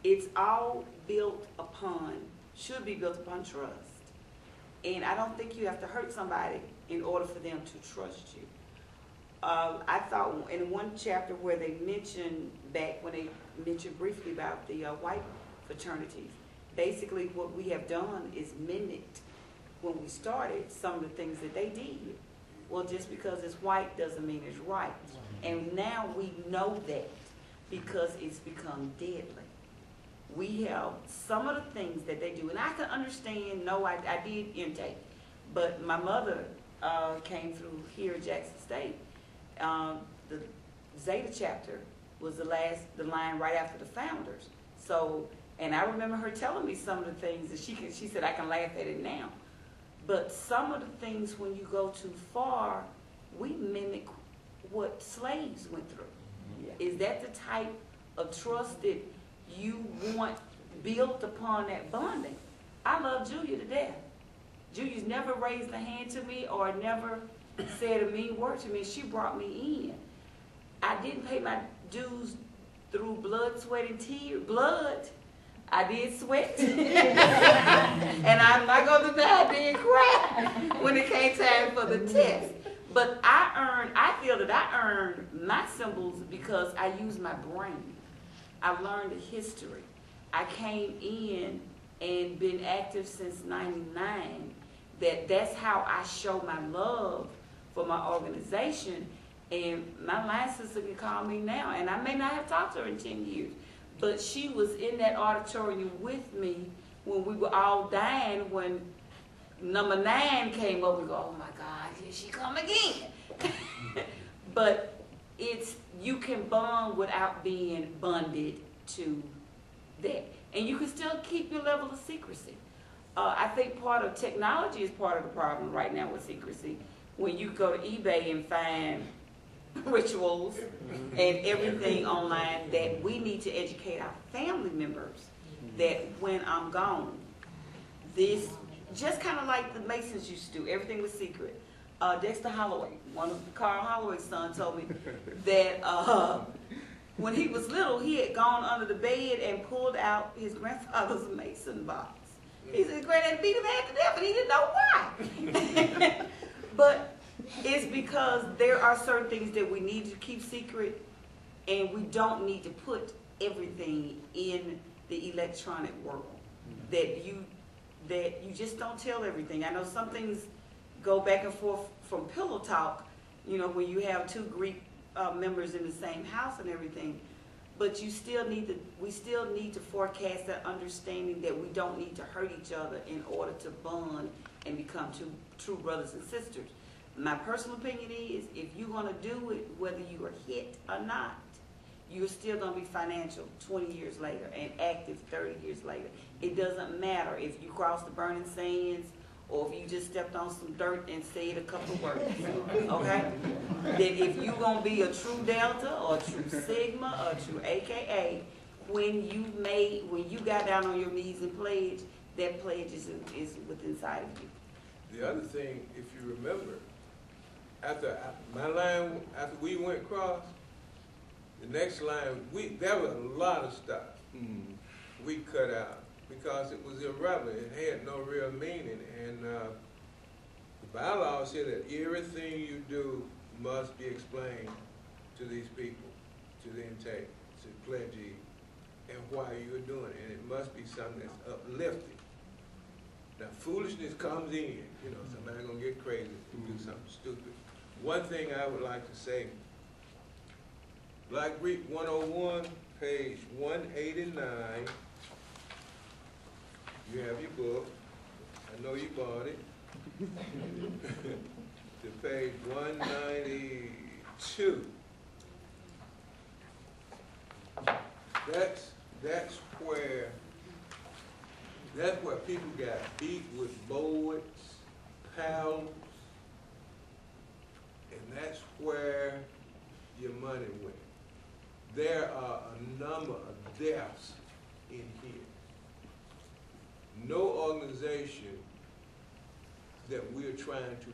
[SPEAKER 4] It's all should be built upon trust. And I don't think you have to hurt somebody in order for them to trust you. I thought in one chapter where they mentioned back when they mentioned briefly about the white fraternities, basically what we have done is mimicked when we started some of the things that they did. Well, just because it's white doesn't mean it's right. And now we know that because it's become deadly. We have some of the things that they do, and I can understand, I did intake, but my mother came through here at Jackson State. The Zeta chapter was the line right after the founders. So, and I remember her telling me some of the things that she said, I can laugh at it now. But some of the things, when you go too far, we mimic what slaves went through. Yeah. Is that the type of trust that you want built upon that bonding? I love Julia to death. Julia's never raised a hand to me or never said a mean word to me. She brought me in. I didn't pay my dues through blood, sweat, and tears. Blood. I did sweat. And I'm not going to die, I didn't cry when it came time for the test. But I feel that I earned my symbols because I used my brain. I've learned the history. I came in and been active since '99. That's how I show my love for my organization. And my line sister can call me now, and I may not have talked to her in 10 years, but she was in that auditorium with me when we were all dying when number 9 came up. We go, oh my God, here she come again. But you can bond without being bonded to that. And you can still keep your level of secrecy. I think part of technology is part of the problem right now with secrecy. When you go to eBay and find rituals and everything online, that we need to educate our family members that when I'm gone, this, just kind of like the Masons used to do, everything was secret. Dexter Holloway, one of Carl Holloway's son, told me that when he was little, he had gone under the bed and pulled out his grandfather's Mason box. He said his granddad beat him half to death, and he didn't know why. But it's because there are certain things that we need to keep secret, and we don't need to put everything in the electronic world. That you just don't tell everything. I know some things go back and forth from pillow talk, you know, when you have 2 Greek members in the same house and everything. But we still need to forecast that understanding that we don't need to hurt each other in order to bond and become true brothers and sisters. My personal opinion is, if you're going to do it, whether you are hit or not, you're still going to be financial 20 years later and active 30 years later. It doesn't matter if you cross the burning sands or if you just stepped on some dirt and said a couple words, okay? That if you're going to be a true Delta or a true Sigma or a true AKA, when you got down on your knees and pledge, that pledge is within inside of you.
[SPEAKER 3] The other thing, if you remember, after we went across, the next line, there was a lot of stuff we cut out because it was irrelevant. It had no real meaning. And the bylaws say that everything you do must be explained to these people, to the intake, to the pledgee, and why you're doing it. And it must be something that's uplifting. Now, foolishness comes in. You know, somebody's going to get crazy and do something stupid. One thing I would like to say, Black Greek 101, page 189. You have your book. I know you bought it. To page 192. That's where people got beat with boards, paddles, and that's where your money went. There are a number of deaths in here. No organization that we're trying to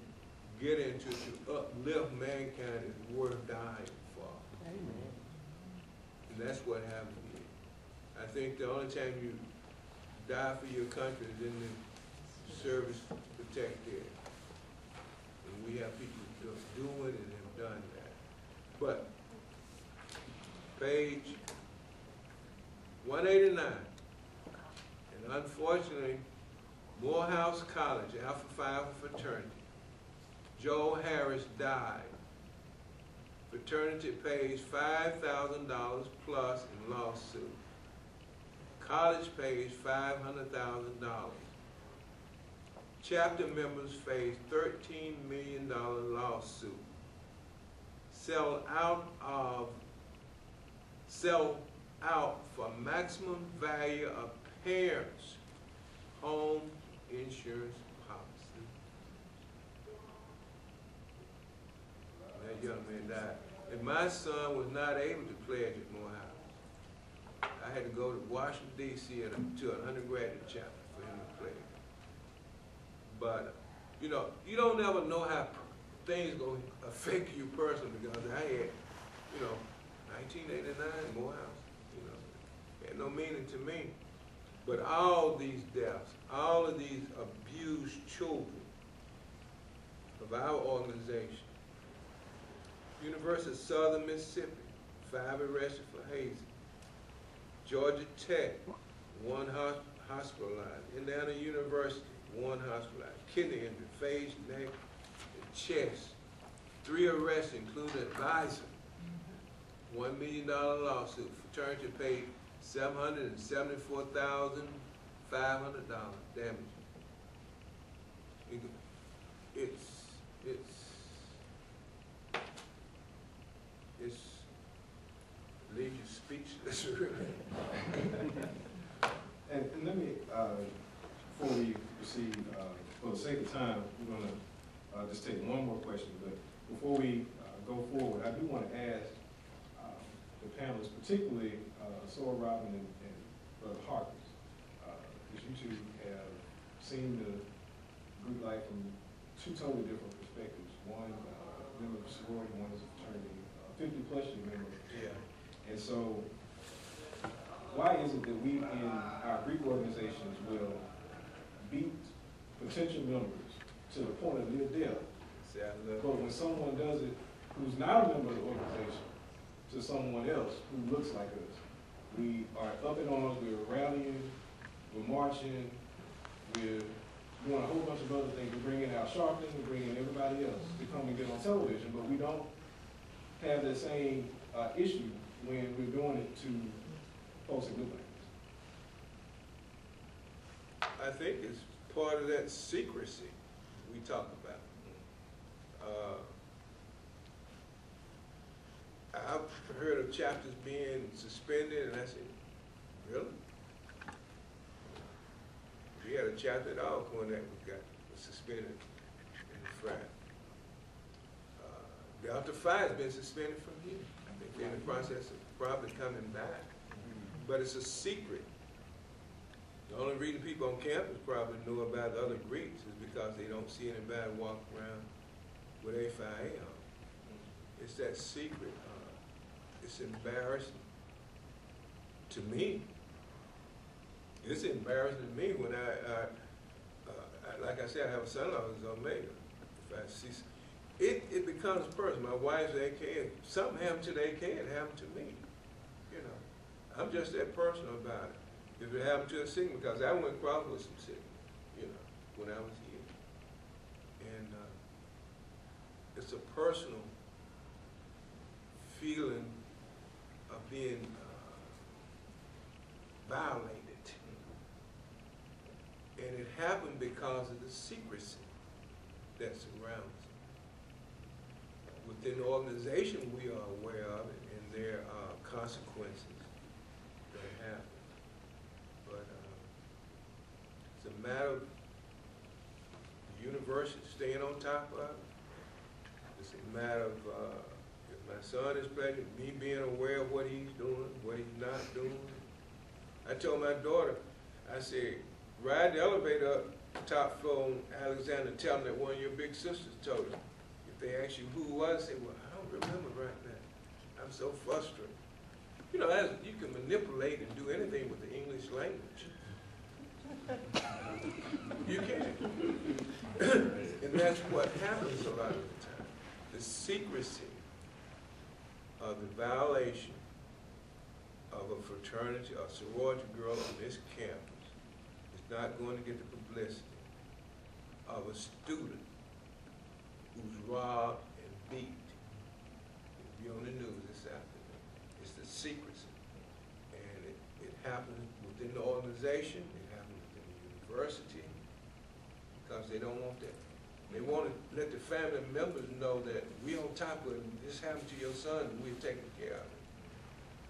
[SPEAKER 3] get into to uplift mankind is worth dying for. Amen. And that's what happened here. I think the only time you die for your country is in the service to protect it. And we have people doing and have done that. But page 189. And unfortunately, Morehouse College, Alpha Phi Alpha fraternity, Joe Harris died. Fraternity pays $5,000 plus in lawsuit. College pays $500,000. Chapter members face $13 million lawsuit. Sell out for maximum value of parents' home insurance policy. That young man died. And my son was not able to pledge at Morehouse. I had to go to Washington, D.C. to an undergraduate chapter for him to pledge. But, you know, you don't ever know how things going to affect you personally, because I had, you know, 1989 Morehouse, you know, had no meaning to me. But all these deaths, all of these abused children of our organization, University of Southern Mississippi, 5 arrested for hazing. Georgia Tech, 1 hospitalized. Indiana University, 1 hospitalized. Kidney injury, face, neck, and chest. 3 arrests, including advisor. $1 million lawsuit. Fraternity paid $774,500 damage. It's leaves you speechless, really.
[SPEAKER 1] And let me, before we proceed, for the sake of time, we're gonna just take one more question, but before we go forward, I do want to ask the panelists, particularly Sora Robin and Brother Harkins, because you two have seen the group life from 2 totally different perspectives. One, member of sorority, one is a fraternity, 50-plus year member.
[SPEAKER 3] Yeah.
[SPEAKER 1] And so, why is it that we in our Greek organizations will beat potential members to the point of near death, but when someone does it who's not a member of the organization to someone else who looks like us, we are up in arms, we're rallying, we're marching, we're doing a whole bunch of other things. We're bringing out Sharpton, we're bringing everybody else to come and get on television, but we don't have the same issue when we're doing it to folks in good things.
[SPEAKER 3] I think it's part of that secrecy we talk about. I've heard of chapters being suspended, and I said, really? We had a chapter at Alcorn that was suspended in the frat. Delta Phi has been suspended from here. I think they're in the process of probably coming back. But it's a secret. The only reason people on campus probably know about the other Greeks is because they don't see anybody walk around with FIA on. It's that secret. It's embarrassing to me. It's embarrassing to me when like I said, I have a son-in-law who's Omega. If I see, it becomes personal. My wife's AK. Something happened to the AK, it happened to me. You know, I'm just that personal about it. If it happened to a Sigma, because I went across with some Sigma, you know, when I was here. And it's a personal feeling of being violated. And it happened because of the secrecy that surrounds it. Within the organization, we are aware of it, and there are consequences that happen. But it's a matter of the university staying on top of it. It's a matter of if my son is pregnant, me being aware of what he's doing, what he's not doing. I told my daughter, I said, ride the elevator up the top floor on Alexander, tell them that one of your big sisters told you. If they ask you who it was, say, well, I don't remember right now. I'm so frustrated. You know, you can manipulate and do anything with the English language. You can. And that's what happens a lot of the time. The secrecy of the violation of a fraternity or sorority girl on this campus is not going to get the publicity of a student who's robbed and beat. It'll be on the news this afternoon. It's the secrecy. And it happens within the organization, it happens within the university, because they don't want that. They want to let the family members know that we're on top of it. This happened to your son, and we're taking care of it.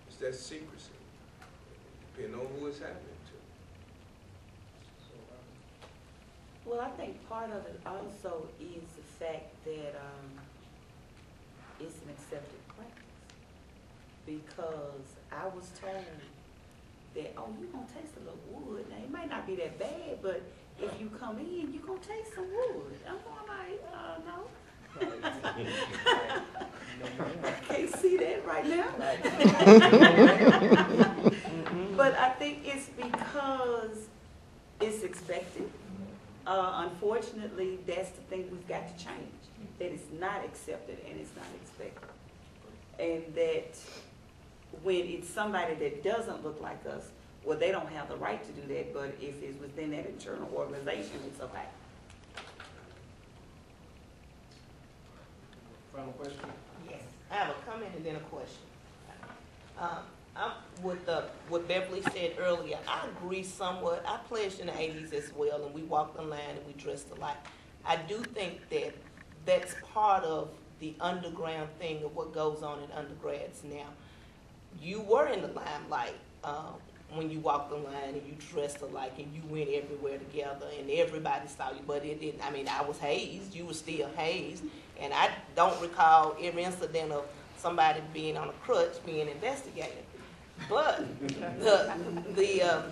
[SPEAKER 3] It's that secrecy, depending on who it's happening to.
[SPEAKER 4] Well, I think part of it also is the fact that it's an accepted practice. Because I was told that, oh, you're going to taste a little wood. Now, it might not be that bad, but if you come in, you're going to taste some wood. I'm going like, no. I can't see that right now. But I think it's because it's expected. Unfortunately, that's the thing we've got to change. That it's not accepted and it's not expected. And that when it's somebody that doesn't look like us, well, they don't have the right to do that, but if it's within that internal organization, it's okay.
[SPEAKER 1] final question?
[SPEAKER 10] Yes, I have a comment and then a question. I'm with what Beverly said earlier. I agree somewhat. I pledged in the 80s as well, and we walked the line and we dressed alike. I do think that that's part of the underground thing of what goes on in undergrads now. You were in the limelight when you walked the line and you dressed alike and you went everywhere together and everybody saw you, but it didn't. I mean, I was hazed, you were still hazed, and I don't recall every incident of somebody being on a crutch being investigated. But the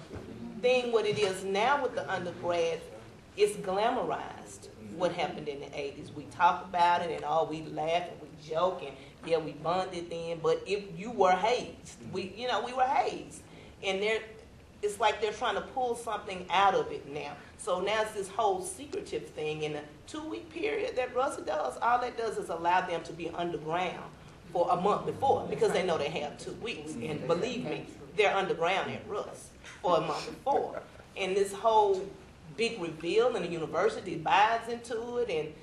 [SPEAKER 10] thing what it is now with the undergrads, it's glamorized what happened in the 80s. We talk about it and we laugh and we joke and yeah, we bonded then, but if you were hazed, we were hazed. And it's like they're trying to pull something out of it now. So now it's this whole secretive thing. In a 2-week period that Russell does, all that does is allow them to be underground for a month before because they know they have 2 weeks. And believe me, they're underground at Russ for a month before. And this whole big reveal and the university buys into it, and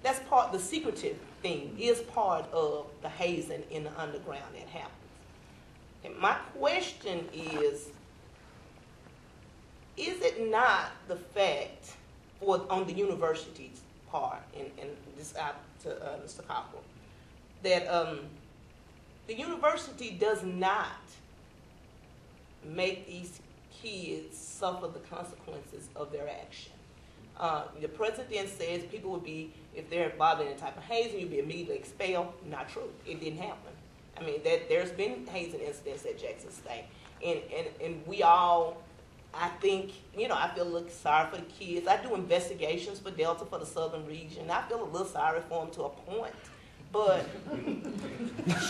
[SPEAKER 10] that's part, the secretive thing is part of the hazing in the underground that happens. And my question is it not the fact on the university's part, and this out to Mr. Cockrell, that the university does not make these kids suffer the consequences of their action. The president says people would be, if they're involved in any type of hazing, you'd be immediately expelled. Not true. It didn't happen. I mean, there's been hazing incidents at Jackson State. And we all, I think, I feel a little sorry for the kids. I do investigations for Delta for the southern region. I feel a little sorry for them to a point. But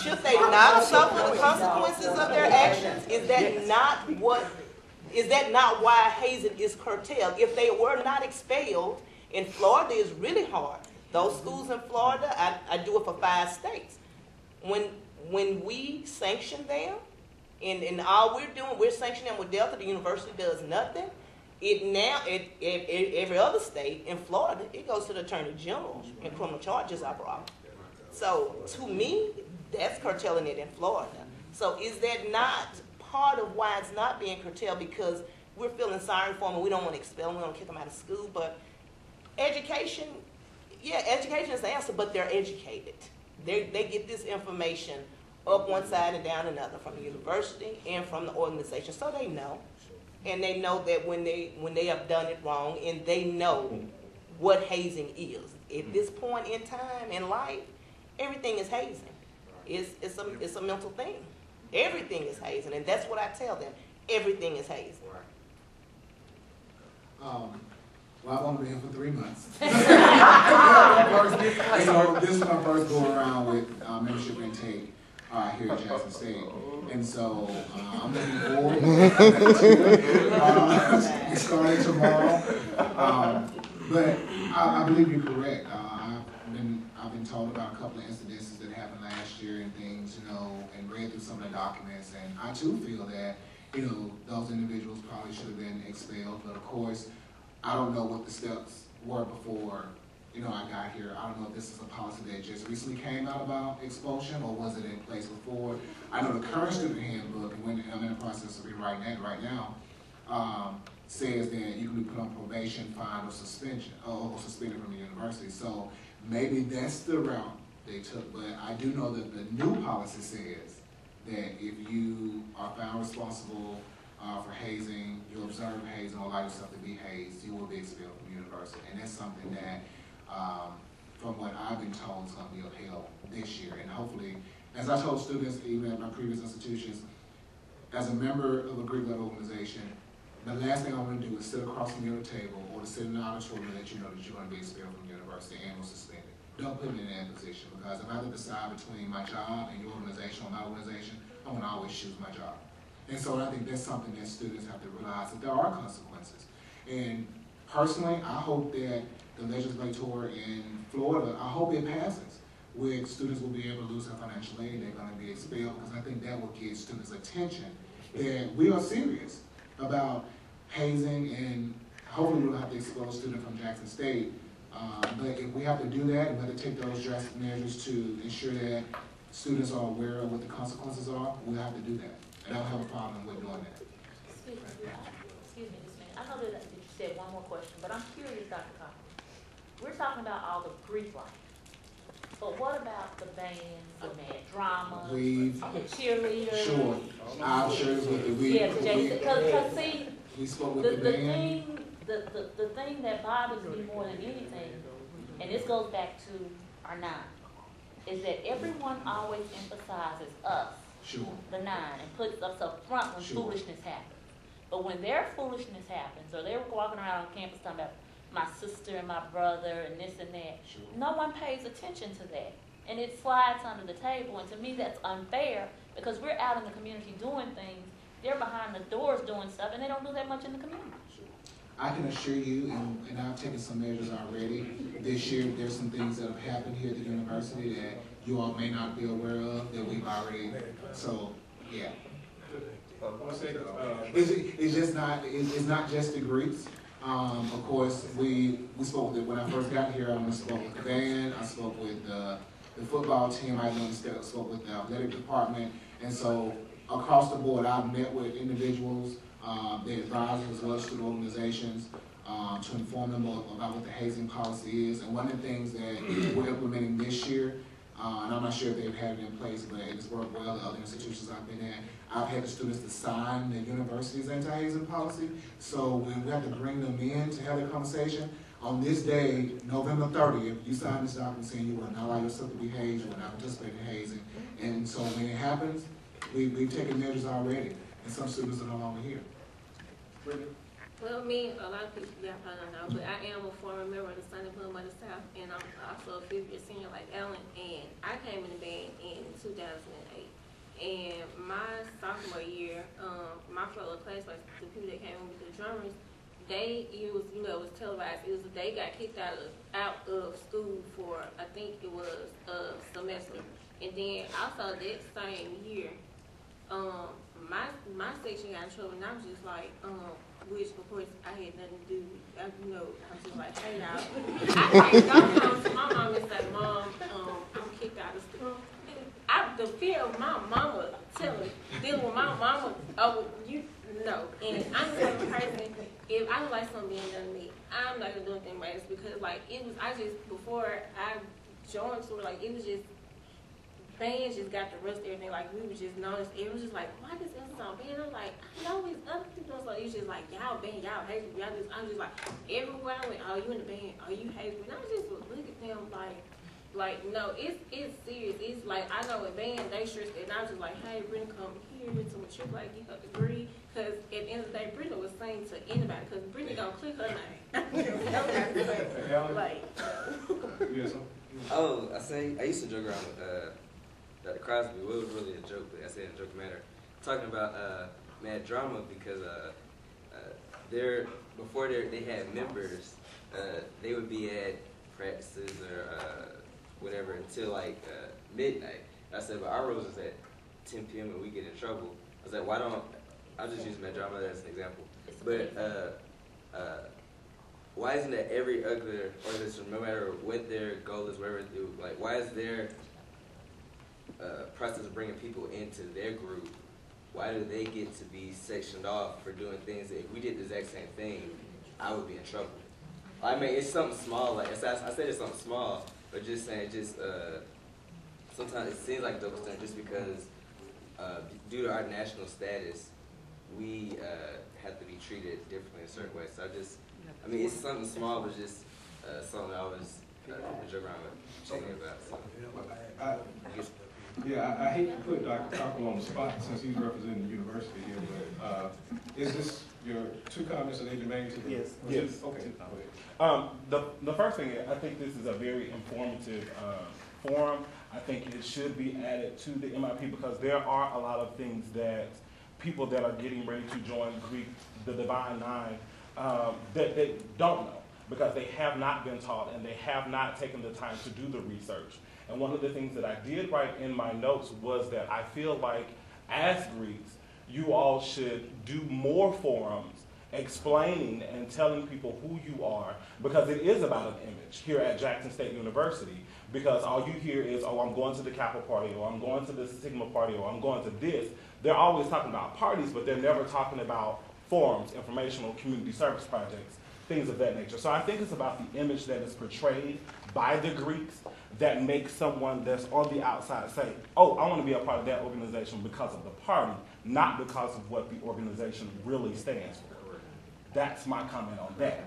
[SPEAKER 10] should they not suffer the consequences of their actions? Is that not why hazing is curtailed? If they were not expelled, in Florida is really hard. Those schools in Florida, I do it for 5 states. When we sanction them, and all we're doing, we're sanctioning them with Delta, the university does nothing. Every other state in Florida, it goes to the Attorney General and criminal charges are brought. So to me, that's curtailing it in Florida. So is that not part of why it's not being curtailed? Because we're feeling sorry for them and we don't want to expel them, we don't want to kick them out of school. But education is the answer, but they're educated. They get this information up one side and down another from the university and from the organization. So they know. And they know that when they have done it wrong, and they know what hazing is. At this point in time in life, everything is hazing. It's a mental thing. Everything is hazing, and that's what I tell them. Everything is hazing.
[SPEAKER 2] Well, I've only been here for 3 months. So this is my first go around with membership intake here at Jackson State. And so I'm looking forward to it starting tomorrow. But I believe you're correct. I've been told about a couple of incidences that happened last year and things, and read through some of the documents. And I too feel that, those individuals probably should have been expelled. But of course, I don't know what the steps were before, I got here. I don't know if this is a policy that just recently came out about expulsion, or was it in place before? I know the current student handbook, and I'm in the process of rewriting that right now, says that you can be put on probation, fined, or suspended from the university. So maybe that's the route they took. But I do know that the new policy says that if you are found responsible for hazing, you observe hazing or allow yourself to be hazed, you will be expelled from the university. And that's something that, from what I've been told, is going to be upheld this year. And hopefully, as I told students, even at my previous institutions, as a member of a Greek level organization, the last thing I want to do is sit across from your table or to sit in the auditorium and let you know that you're going to be expelled from the university and or suspended. Don't put me in that position, because if I have to decide between my job and your organization or my organization, I'm going to always choose my job. And so I think that's something that students have to realize, that there are consequences. And personally, I hope that the legislature in Florida, I hope it passes, where students will be able to lose their financial aid, they're going to be expelled, because I think that will get students' attention that we are serious about hazing, and hopefully we'll have to expel a student from Jackson State But if we have to do that, and we have to take those drastic measures to ensure that students are aware of what the consequences are, we'll have to do that. And I don't have a problem with doing that.
[SPEAKER 11] Excuse me, Ms. Mann. I know that you said one more question, but I'm curious, Dr. Cochran. We're talking about all the Greek life. But what about the bands, the mad drama, the cheerleaders?
[SPEAKER 2] Sure. I'll share this with you.
[SPEAKER 11] Yes, Jason, because see,
[SPEAKER 2] We spoke with the band.
[SPEAKER 11] the thing that bothers me more than anything, and this goes back to our 9, is that everyone always emphasizes us,
[SPEAKER 2] Sure.
[SPEAKER 11] the 9, and puts us up front when
[SPEAKER 2] Sure.
[SPEAKER 11] foolishness happens. But when their foolishness happens, or they're walking around on campus talking about my sister and my brother and this and that,
[SPEAKER 2] Sure.
[SPEAKER 11] no one pays attention to that. And it slides under the table, and to me that's unfair, because we're out in the community doing things, they're behind the doors doing stuff, and they don't do that much in the community.
[SPEAKER 2] I can assure you, and I've taken some measures already. This year, there's some things that have happened here at the university that you all may not be aware of, that we've already, so, yeah. It's just not, it's not just the Greeks. Of course, we spoke with it when I first got here. I spoke with the band, I spoke with the football team, I spoke with the athletic department, and so across the board, I've met with individuals, the advisors as well as student organizations, to inform them about what the hazing policy is. And one of the things that we're implementing this year, and I'm not sure if they've had it in place, but it has worked well at other institutions I've been at. I've had the students to sign the university's anti-hazing policy. So when we have to bring them in to have that conversation, on this day, November 30th, you sign this document saying you will not allow yourself to be hazed, you will not participate in hazing. And so when it happens, we've taken measures already, and some students are no longer here.
[SPEAKER 6] Well, me, a lot of people, yeah, I don't know, but I am a former member of the Sunday Club of the South, and I'm also a fifth-year senior like Ellen, and I came in the band in 2008. And my sophomore year, my fellow classmates, the people that came in with the drummers, it was televised. They got kicked out of school for, I think it was a semester. And then also that same year, my section got in trouble, and I was just like, which of course I had nothing to do with. I was just like, hey y'all, I can't go home to my mom and say, Mom, I'm kicked out of school. The fear of my mama dealing with my mama, and I'm the type of person, if I don't like something being done to me, I'm not gonna do anything about it, because before I joined school, like, it was just, bands just got the rest of everything, like, we was just noticed, it was just like, why this emphasis on band? I'm like, I know it's other people, so it's just like, y'all band, y'all hate me, I'm just like, everywhere I went, oh, you in the band, oh, you hate me, and I was just look at them like, no, it's serious. It's like, I know in band, they stress it, and I was just like, hey, Brittany, come here to a trip, like, you have to agree, because at the end of the day, Brittany was saying to anybody, because Brittany gonna click her name. Like,
[SPEAKER 5] Oh, I used to joke around with Dr. Crosby. Well, it was really a joke, but I said it in a joke manner. Talking about mad drama, because before they had members, they would be at practices or whatever until like midnight. I said, but our rules is at 10 p.m. and we get in trouble. I was like, why don't I'll just use mad drama as an example. But why isn't that every other organization, no matter what their goal is, whatever they do, like, why is their process of bringing people into their group, why do they get to be sectioned off for doing things that if we did the exact same thing, I would be in trouble? I mean, it's something small, like I said it's something small, but just saying, sometimes it seems like double standard just because due to our national status, we have to be treated differently in certain ways. So it's something small, but just something I always joke around with thinking about. So.
[SPEAKER 1] I hate to put Dr. Cochran on the spot since he's representing the university here, but is this your two comments that they germane to the?
[SPEAKER 12] Yes.
[SPEAKER 1] Okay. Go ahead.
[SPEAKER 12] The first thing, I think this is a very informative forum. I think it should be added to the MIP because there are a lot of things that people that are getting ready to join the Divine Nine that they don't know because they have not been taught and they have not taken the time to do the research. And one of the things that I did write in my notes was that I feel like as Greeks, you all should do more forums explaining and telling people who you are, because it is about an image here at Jackson State University, because all you hear is, oh, I'm going to the Kappa party, or I'm going to the Sigma party, or I'm going to this. They're always talking about parties, but they're never talking about forums, informational, community service projects, things of that nature. So I think it's about the image that is portrayed by the Greeks that makes someone that's on the outside say, oh, I want to be a part of that organization because of the party, not because of what the organization really stands for. That's my comment on that.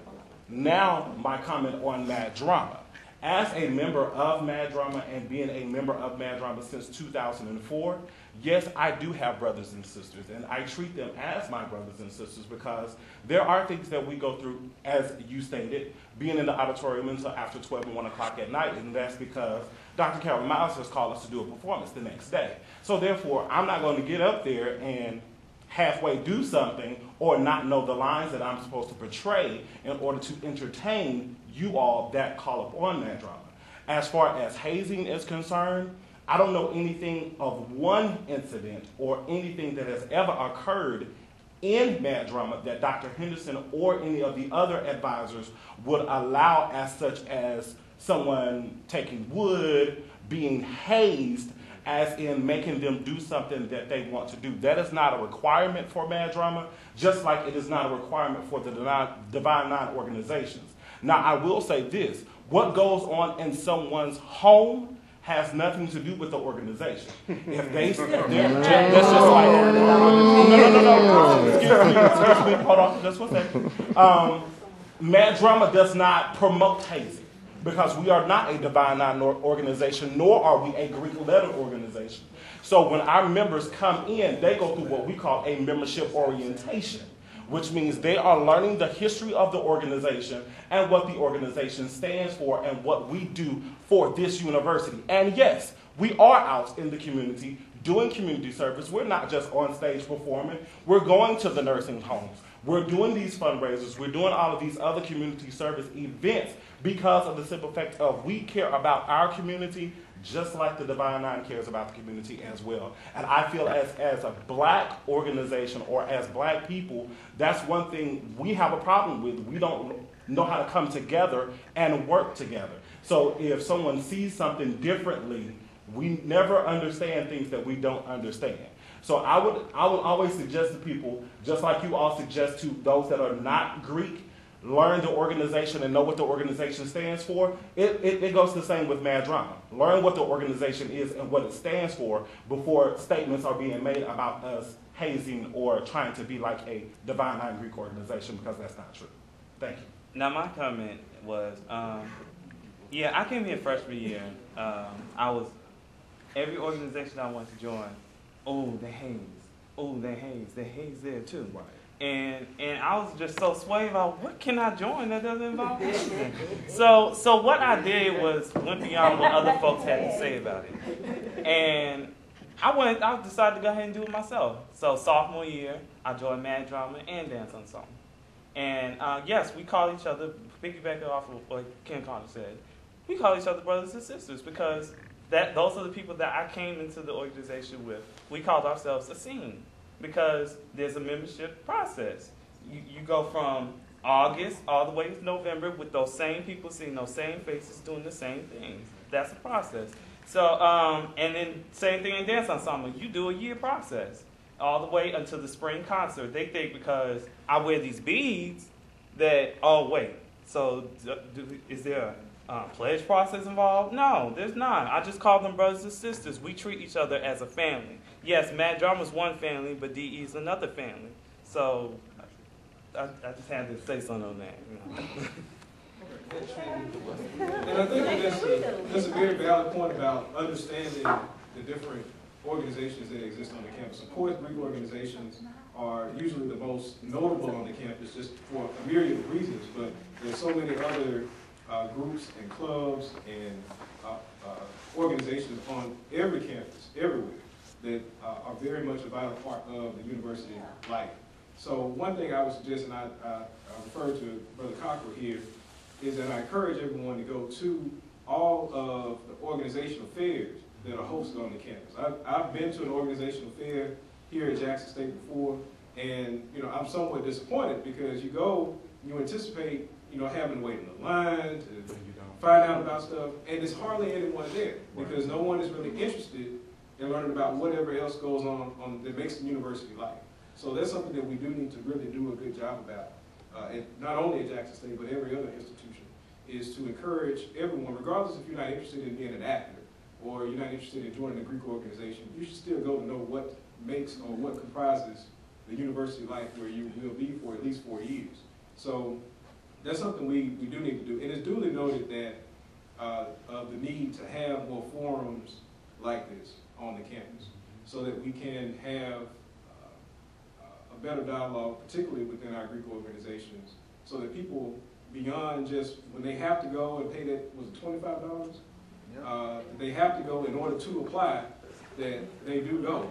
[SPEAKER 12] Now, my comment on Mad Drama. As a member of Mad Drama and being a member of Mad Drama since 2004, yes, I do have brothers and sisters, and I treat them as my brothers and sisters because there are things that we go through, as you stated, being in the auditorium until after 12 and 1 o'clock at night, and that's because Dr. Carol Miles has called us to do a performance the next day. So therefore, I'm not going to get up there and halfway do something or not know the lines that I'm supposed to portray in order to entertain you all that call upon Mad Drama. As far as hazing is concerned, I don't know anything of one incident or anything that has ever occurred in Mad Drama that Dr. Henderson or any of the other advisors would allow, as such as someone taking wood, being hazed, as in making them do something that they want to do. That is not a requirement for Mad Drama, just like it is not a requirement for the Divine Nine organizations. Now, I will say this. What goes on in someone's home has nothing to do with the organization. If they, that's just like, no. Excuse me, hold on, just one second. Mad Drama does not promote hazing because we are not a Divine Nine organization, nor are we a Greek-led organization. So when our members come in, they go through what we call a membership orientation, which means they are learning the history of the organization and what the organization stands for and what we do for this university. And yes, we are out in the community doing community service. We're not just on stage performing. We're going to the nursing homes. We're doing these fundraisers. We're doing all of these other community service events because of the simple fact of we care about our community just like the Divine Nine cares about the community as well. And I feel as a black organization or as black people, that's one thing we have a problem with. We don't know how to come together and work together. So if someone sees something differently, we never understand things that we don't understand. So I would always suggest to people, just like you all suggest to those that are not Greek, learn the organization and know what the organization stands for. It goes the same with Mad Drama. Learn what the organization is and what it stands for before statements are being made about us hazing or trying to be like a Divine Nine Greek organization, because that's not true. Thank you.
[SPEAKER 13] Now my comment was, yeah, I came here freshman year. I was, every organization I wanted to join, oh, they haze. Oh, they haze. They haze there too. Right. And I was just so swayed about what can I join that doesn't involve hazing. So what I did was went beyond what other folks had to say about it. And I decided to go ahead and do it myself. So sophomore year, I joined Mad Drama and Dance Ensemble. And yes, we call each other, piggybacking off of what Ken Carter said, we call each other brothers and sisters because those are the people that I came into the organization with. We called ourselves a scene because there's a membership process. You go from August all the way to November with those same people seeing those same faces doing the same things. That's a process. So, and then same thing in Dance Ensemble. You do a year process all the way until the spring concert. They think because I wear these beads that, oh wait, so is there a pledge process involved? No, there's not. I just call them brothers and sisters. We treat each other as a family. Yes, Mad Drama is one family, but DE is another family. So I just had to say something on that. You know.
[SPEAKER 1] And I think that's a very valid point about understanding the different organizations that exist on the campus. Of course, Greek organizations are usually the most notable on the campus just for a myriad of reasons, but there's so many other groups and clubs and organizations on every campus, everywhere, that are very much a vital part of the university life. So one thing I would suggest, and I refer to Brother Cockrell here, is that I encourage everyone to go to all of the organizational fairs that are hosted on the campus. I've been to an organizational fair here at Jackson State before, And, you know, I'm somewhat disappointed because you go, you anticipate, you know, having to wait in the line to find out about stuff, and there's hardly anyone there because no one is really interested in learning about whatever else goes on that makes the university like. So that's something that we do need to really do a good job about, and not only at Jackson State, but every other institution, is to encourage everyone, regardless if you're not interested in being an actor or you're not interested in joining a Greek organization, you should still go to know what makes or what comprises the university life where you will be for at least 4 years. So that's something we do need to do. And it's duly noted that of the need to have more forums like this on the campus so that we can have a better dialogue, particularly within our Greek organizations, so that people, beyond just when they have to go and pay that, was it $25? They have to go in order to apply, that they do go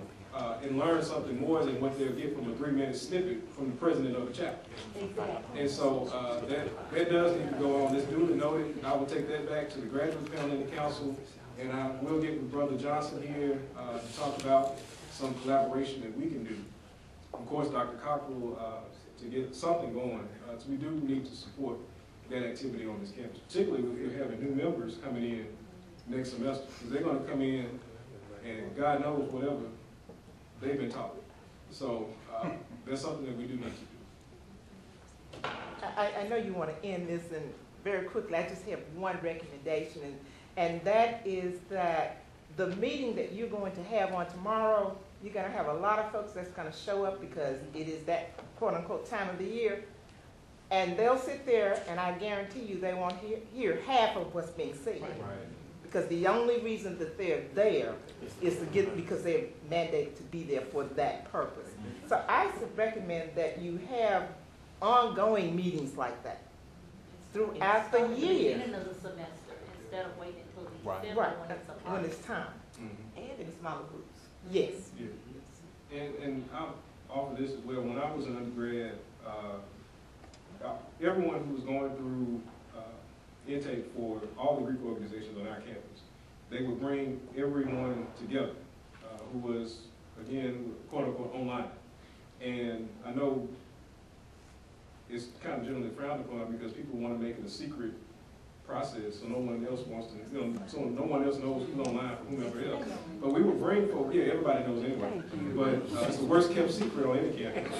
[SPEAKER 1] and learn something more than what they'll get from a 3-minute snippet from the president of the chapter. And so that does need to go on. It's duly noted. I will take that back to the graduate panel in the council, and I will get with Brother Johnson here to talk about some collaboration that we can do. Of course, Dr. Cockrell, to get something going. So we do need to support that activity on this campus, particularly if you're having new members coming in next semester, because they're going to come in and God knows whatever they've been taught. So that's something that we do need to do.
[SPEAKER 14] I know you want to end this, and very quickly, I just have one recommendation, and that is that the meeting that you're going to have on tomorrow, you're going to have a lot of folks that's going to show up because it is that quote-unquote time of the year, and they'll sit there, and I guarantee you they won't hear half of what's being said. Right. Because the only reason that they're there is to get, because they're mandated to be there for that purpose. So I would recommend that you have ongoing meetings like that throughout the year.
[SPEAKER 11] Beginning of the semester instead of waiting until December
[SPEAKER 14] When it's time.
[SPEAKER 10] And in smaller groups.
[SPEAKER 14] Yes.
[SPEAKER 1] Yeah. And I'll offer this as well. When I was an undergrad, everyone who was going through intake for all the Greek organizations on our campus, they would bring everyone together who was, again, quote unquote, online. And I know it's kind of generally frowned upon because people want to make it a secret process, so no one else wants to, you know, so no one else knows who's online for whomever else. But we would bring folks, yeah, everybody knows anyway, but it's the worst kept secret on any campus.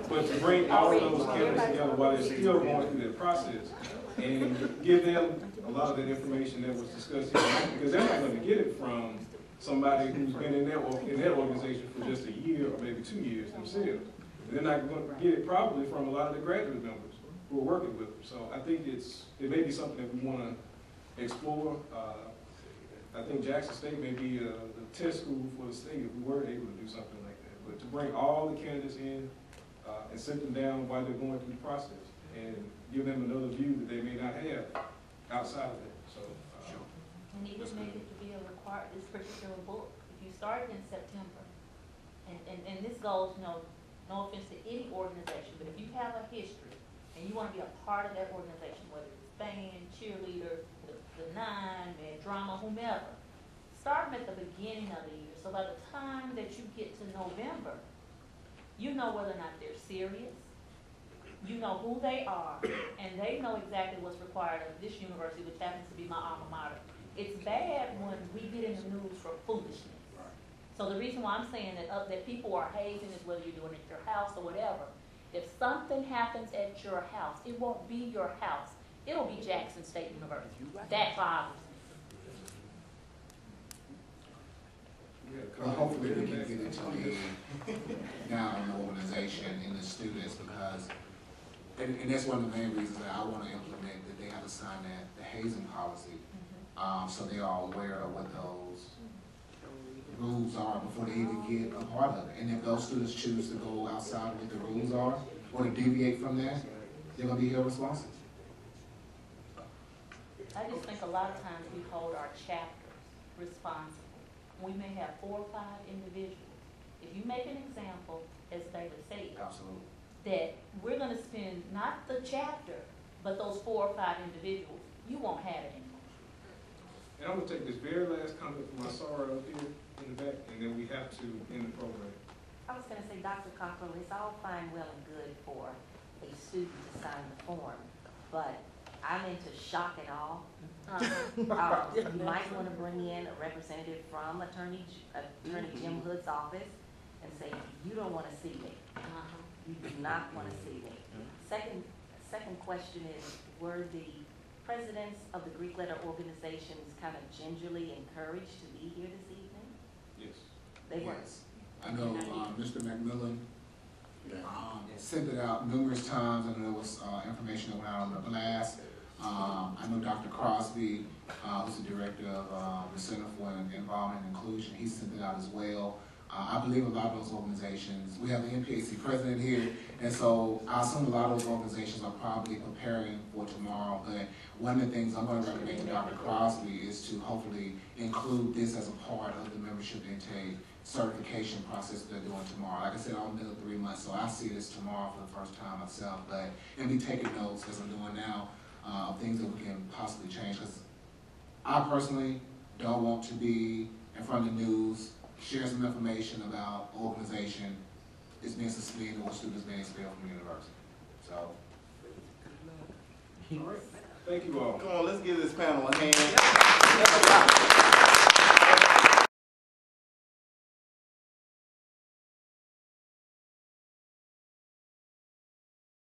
[SPEAKER 1] But to bring all of those candidates together while they're still going through their process and give them a lot of that information that was discussed here, because they're not going to get it from somebody who's been in that organization for just a year or maybe 2 years themselves. They're not going to get it probably from a lot of the graduate members who are working with them. So I think it may be something that we want to explore. I think Jackson State may be the test school for the state if we were able to do something like that. But to bring all the candidates in and sit them down while they're going through the process and give them another view that they may not have outside of that. So,
[SPEAKER 11] and even make it to be a required, this particular book, if you started in September, and this goes, no offense to any organization, but if you have a history and you want to be a part of that organization, whether it's band, cheerleader, the nine, man, drama, whomever, start them at the beginning of the year. So by the time that you get to November, you know whether or not they're serious, you know who they are, and they know exactly what's required of this university, which happens to be my alma mater. It's bad when we get in the news for foolishness. So the reason why I'm saying that people are hazing is whether you're doing it at your house or whatever. If something happens at your house, it won't be your house. It'll be Jackson State University. That bothers me.
[SPEAKER 2] Well, hopefully we can get into the now in the organization and the students, because, and that's one of the main reasons that I want to implement that they have to sign the hazing policy, so they are aware of what those rules are before they even get a part of it. And if those students choose to go outside of what the rules are or to deviate from that, they're going to be held responsible.
[SPEAKER 11] I just think a lot of times we hold our chapters responsible. We may have 4 or 5 individuals. If you make an example, as David said,
[SPEAKER 2] absolutely,
[SPEAKER 11] that we're going to spend not the chapter, but those 4 or 5 individuals, you won't have it anymore.
[SPEAKER 1] And I'm going to take this very last comment from my sorrow up here in the back, and then we have to end the program.
[SPEAKER 15] I was gonna say, Dr. Cockrell, it's all fine, well, and good for a student to sign the form, but I'm into shock and awe. You might wanna bring in a representative from Attorney Jim Hood's office and say, you don't wanna see me. You do not wanna see me. Second question is, were the presidents of the Greek letter organizations kind of gingerly encouraged to be here this evening?
[SPEAKER 1] Yes.
[SPEAKER 15] They were.
[SPEAKER 2] Yes. I know Mr. McMillan sent it out numerous times. I know there was information that went out on the blast. I know Dr. Crosby, who's the director of the Center for Involvement and Inclusion, he sent it out as well. I believe a lot of those organizations, we have the NPAC president here, and so I assume a lot of those organizations are probably preparing for tomorrow. But one of the things I'm going to recommend to Dr. Crosby is to hopefully include this as a part of the membership intake certification process they're doing tomorrow. Like I said, I'm in the 3 months, so I see this tomorrow for the first time myself. And be taking notes as I'm doing now of things that we can possibly change. Because I personally don't want to be in front of the news, share some information about organization is being suspended or students being expelled from the university. So.
[SPEAKER 1] All right. Thank you all.
[SPEAKER 7] Come on, let's give this panel a hand.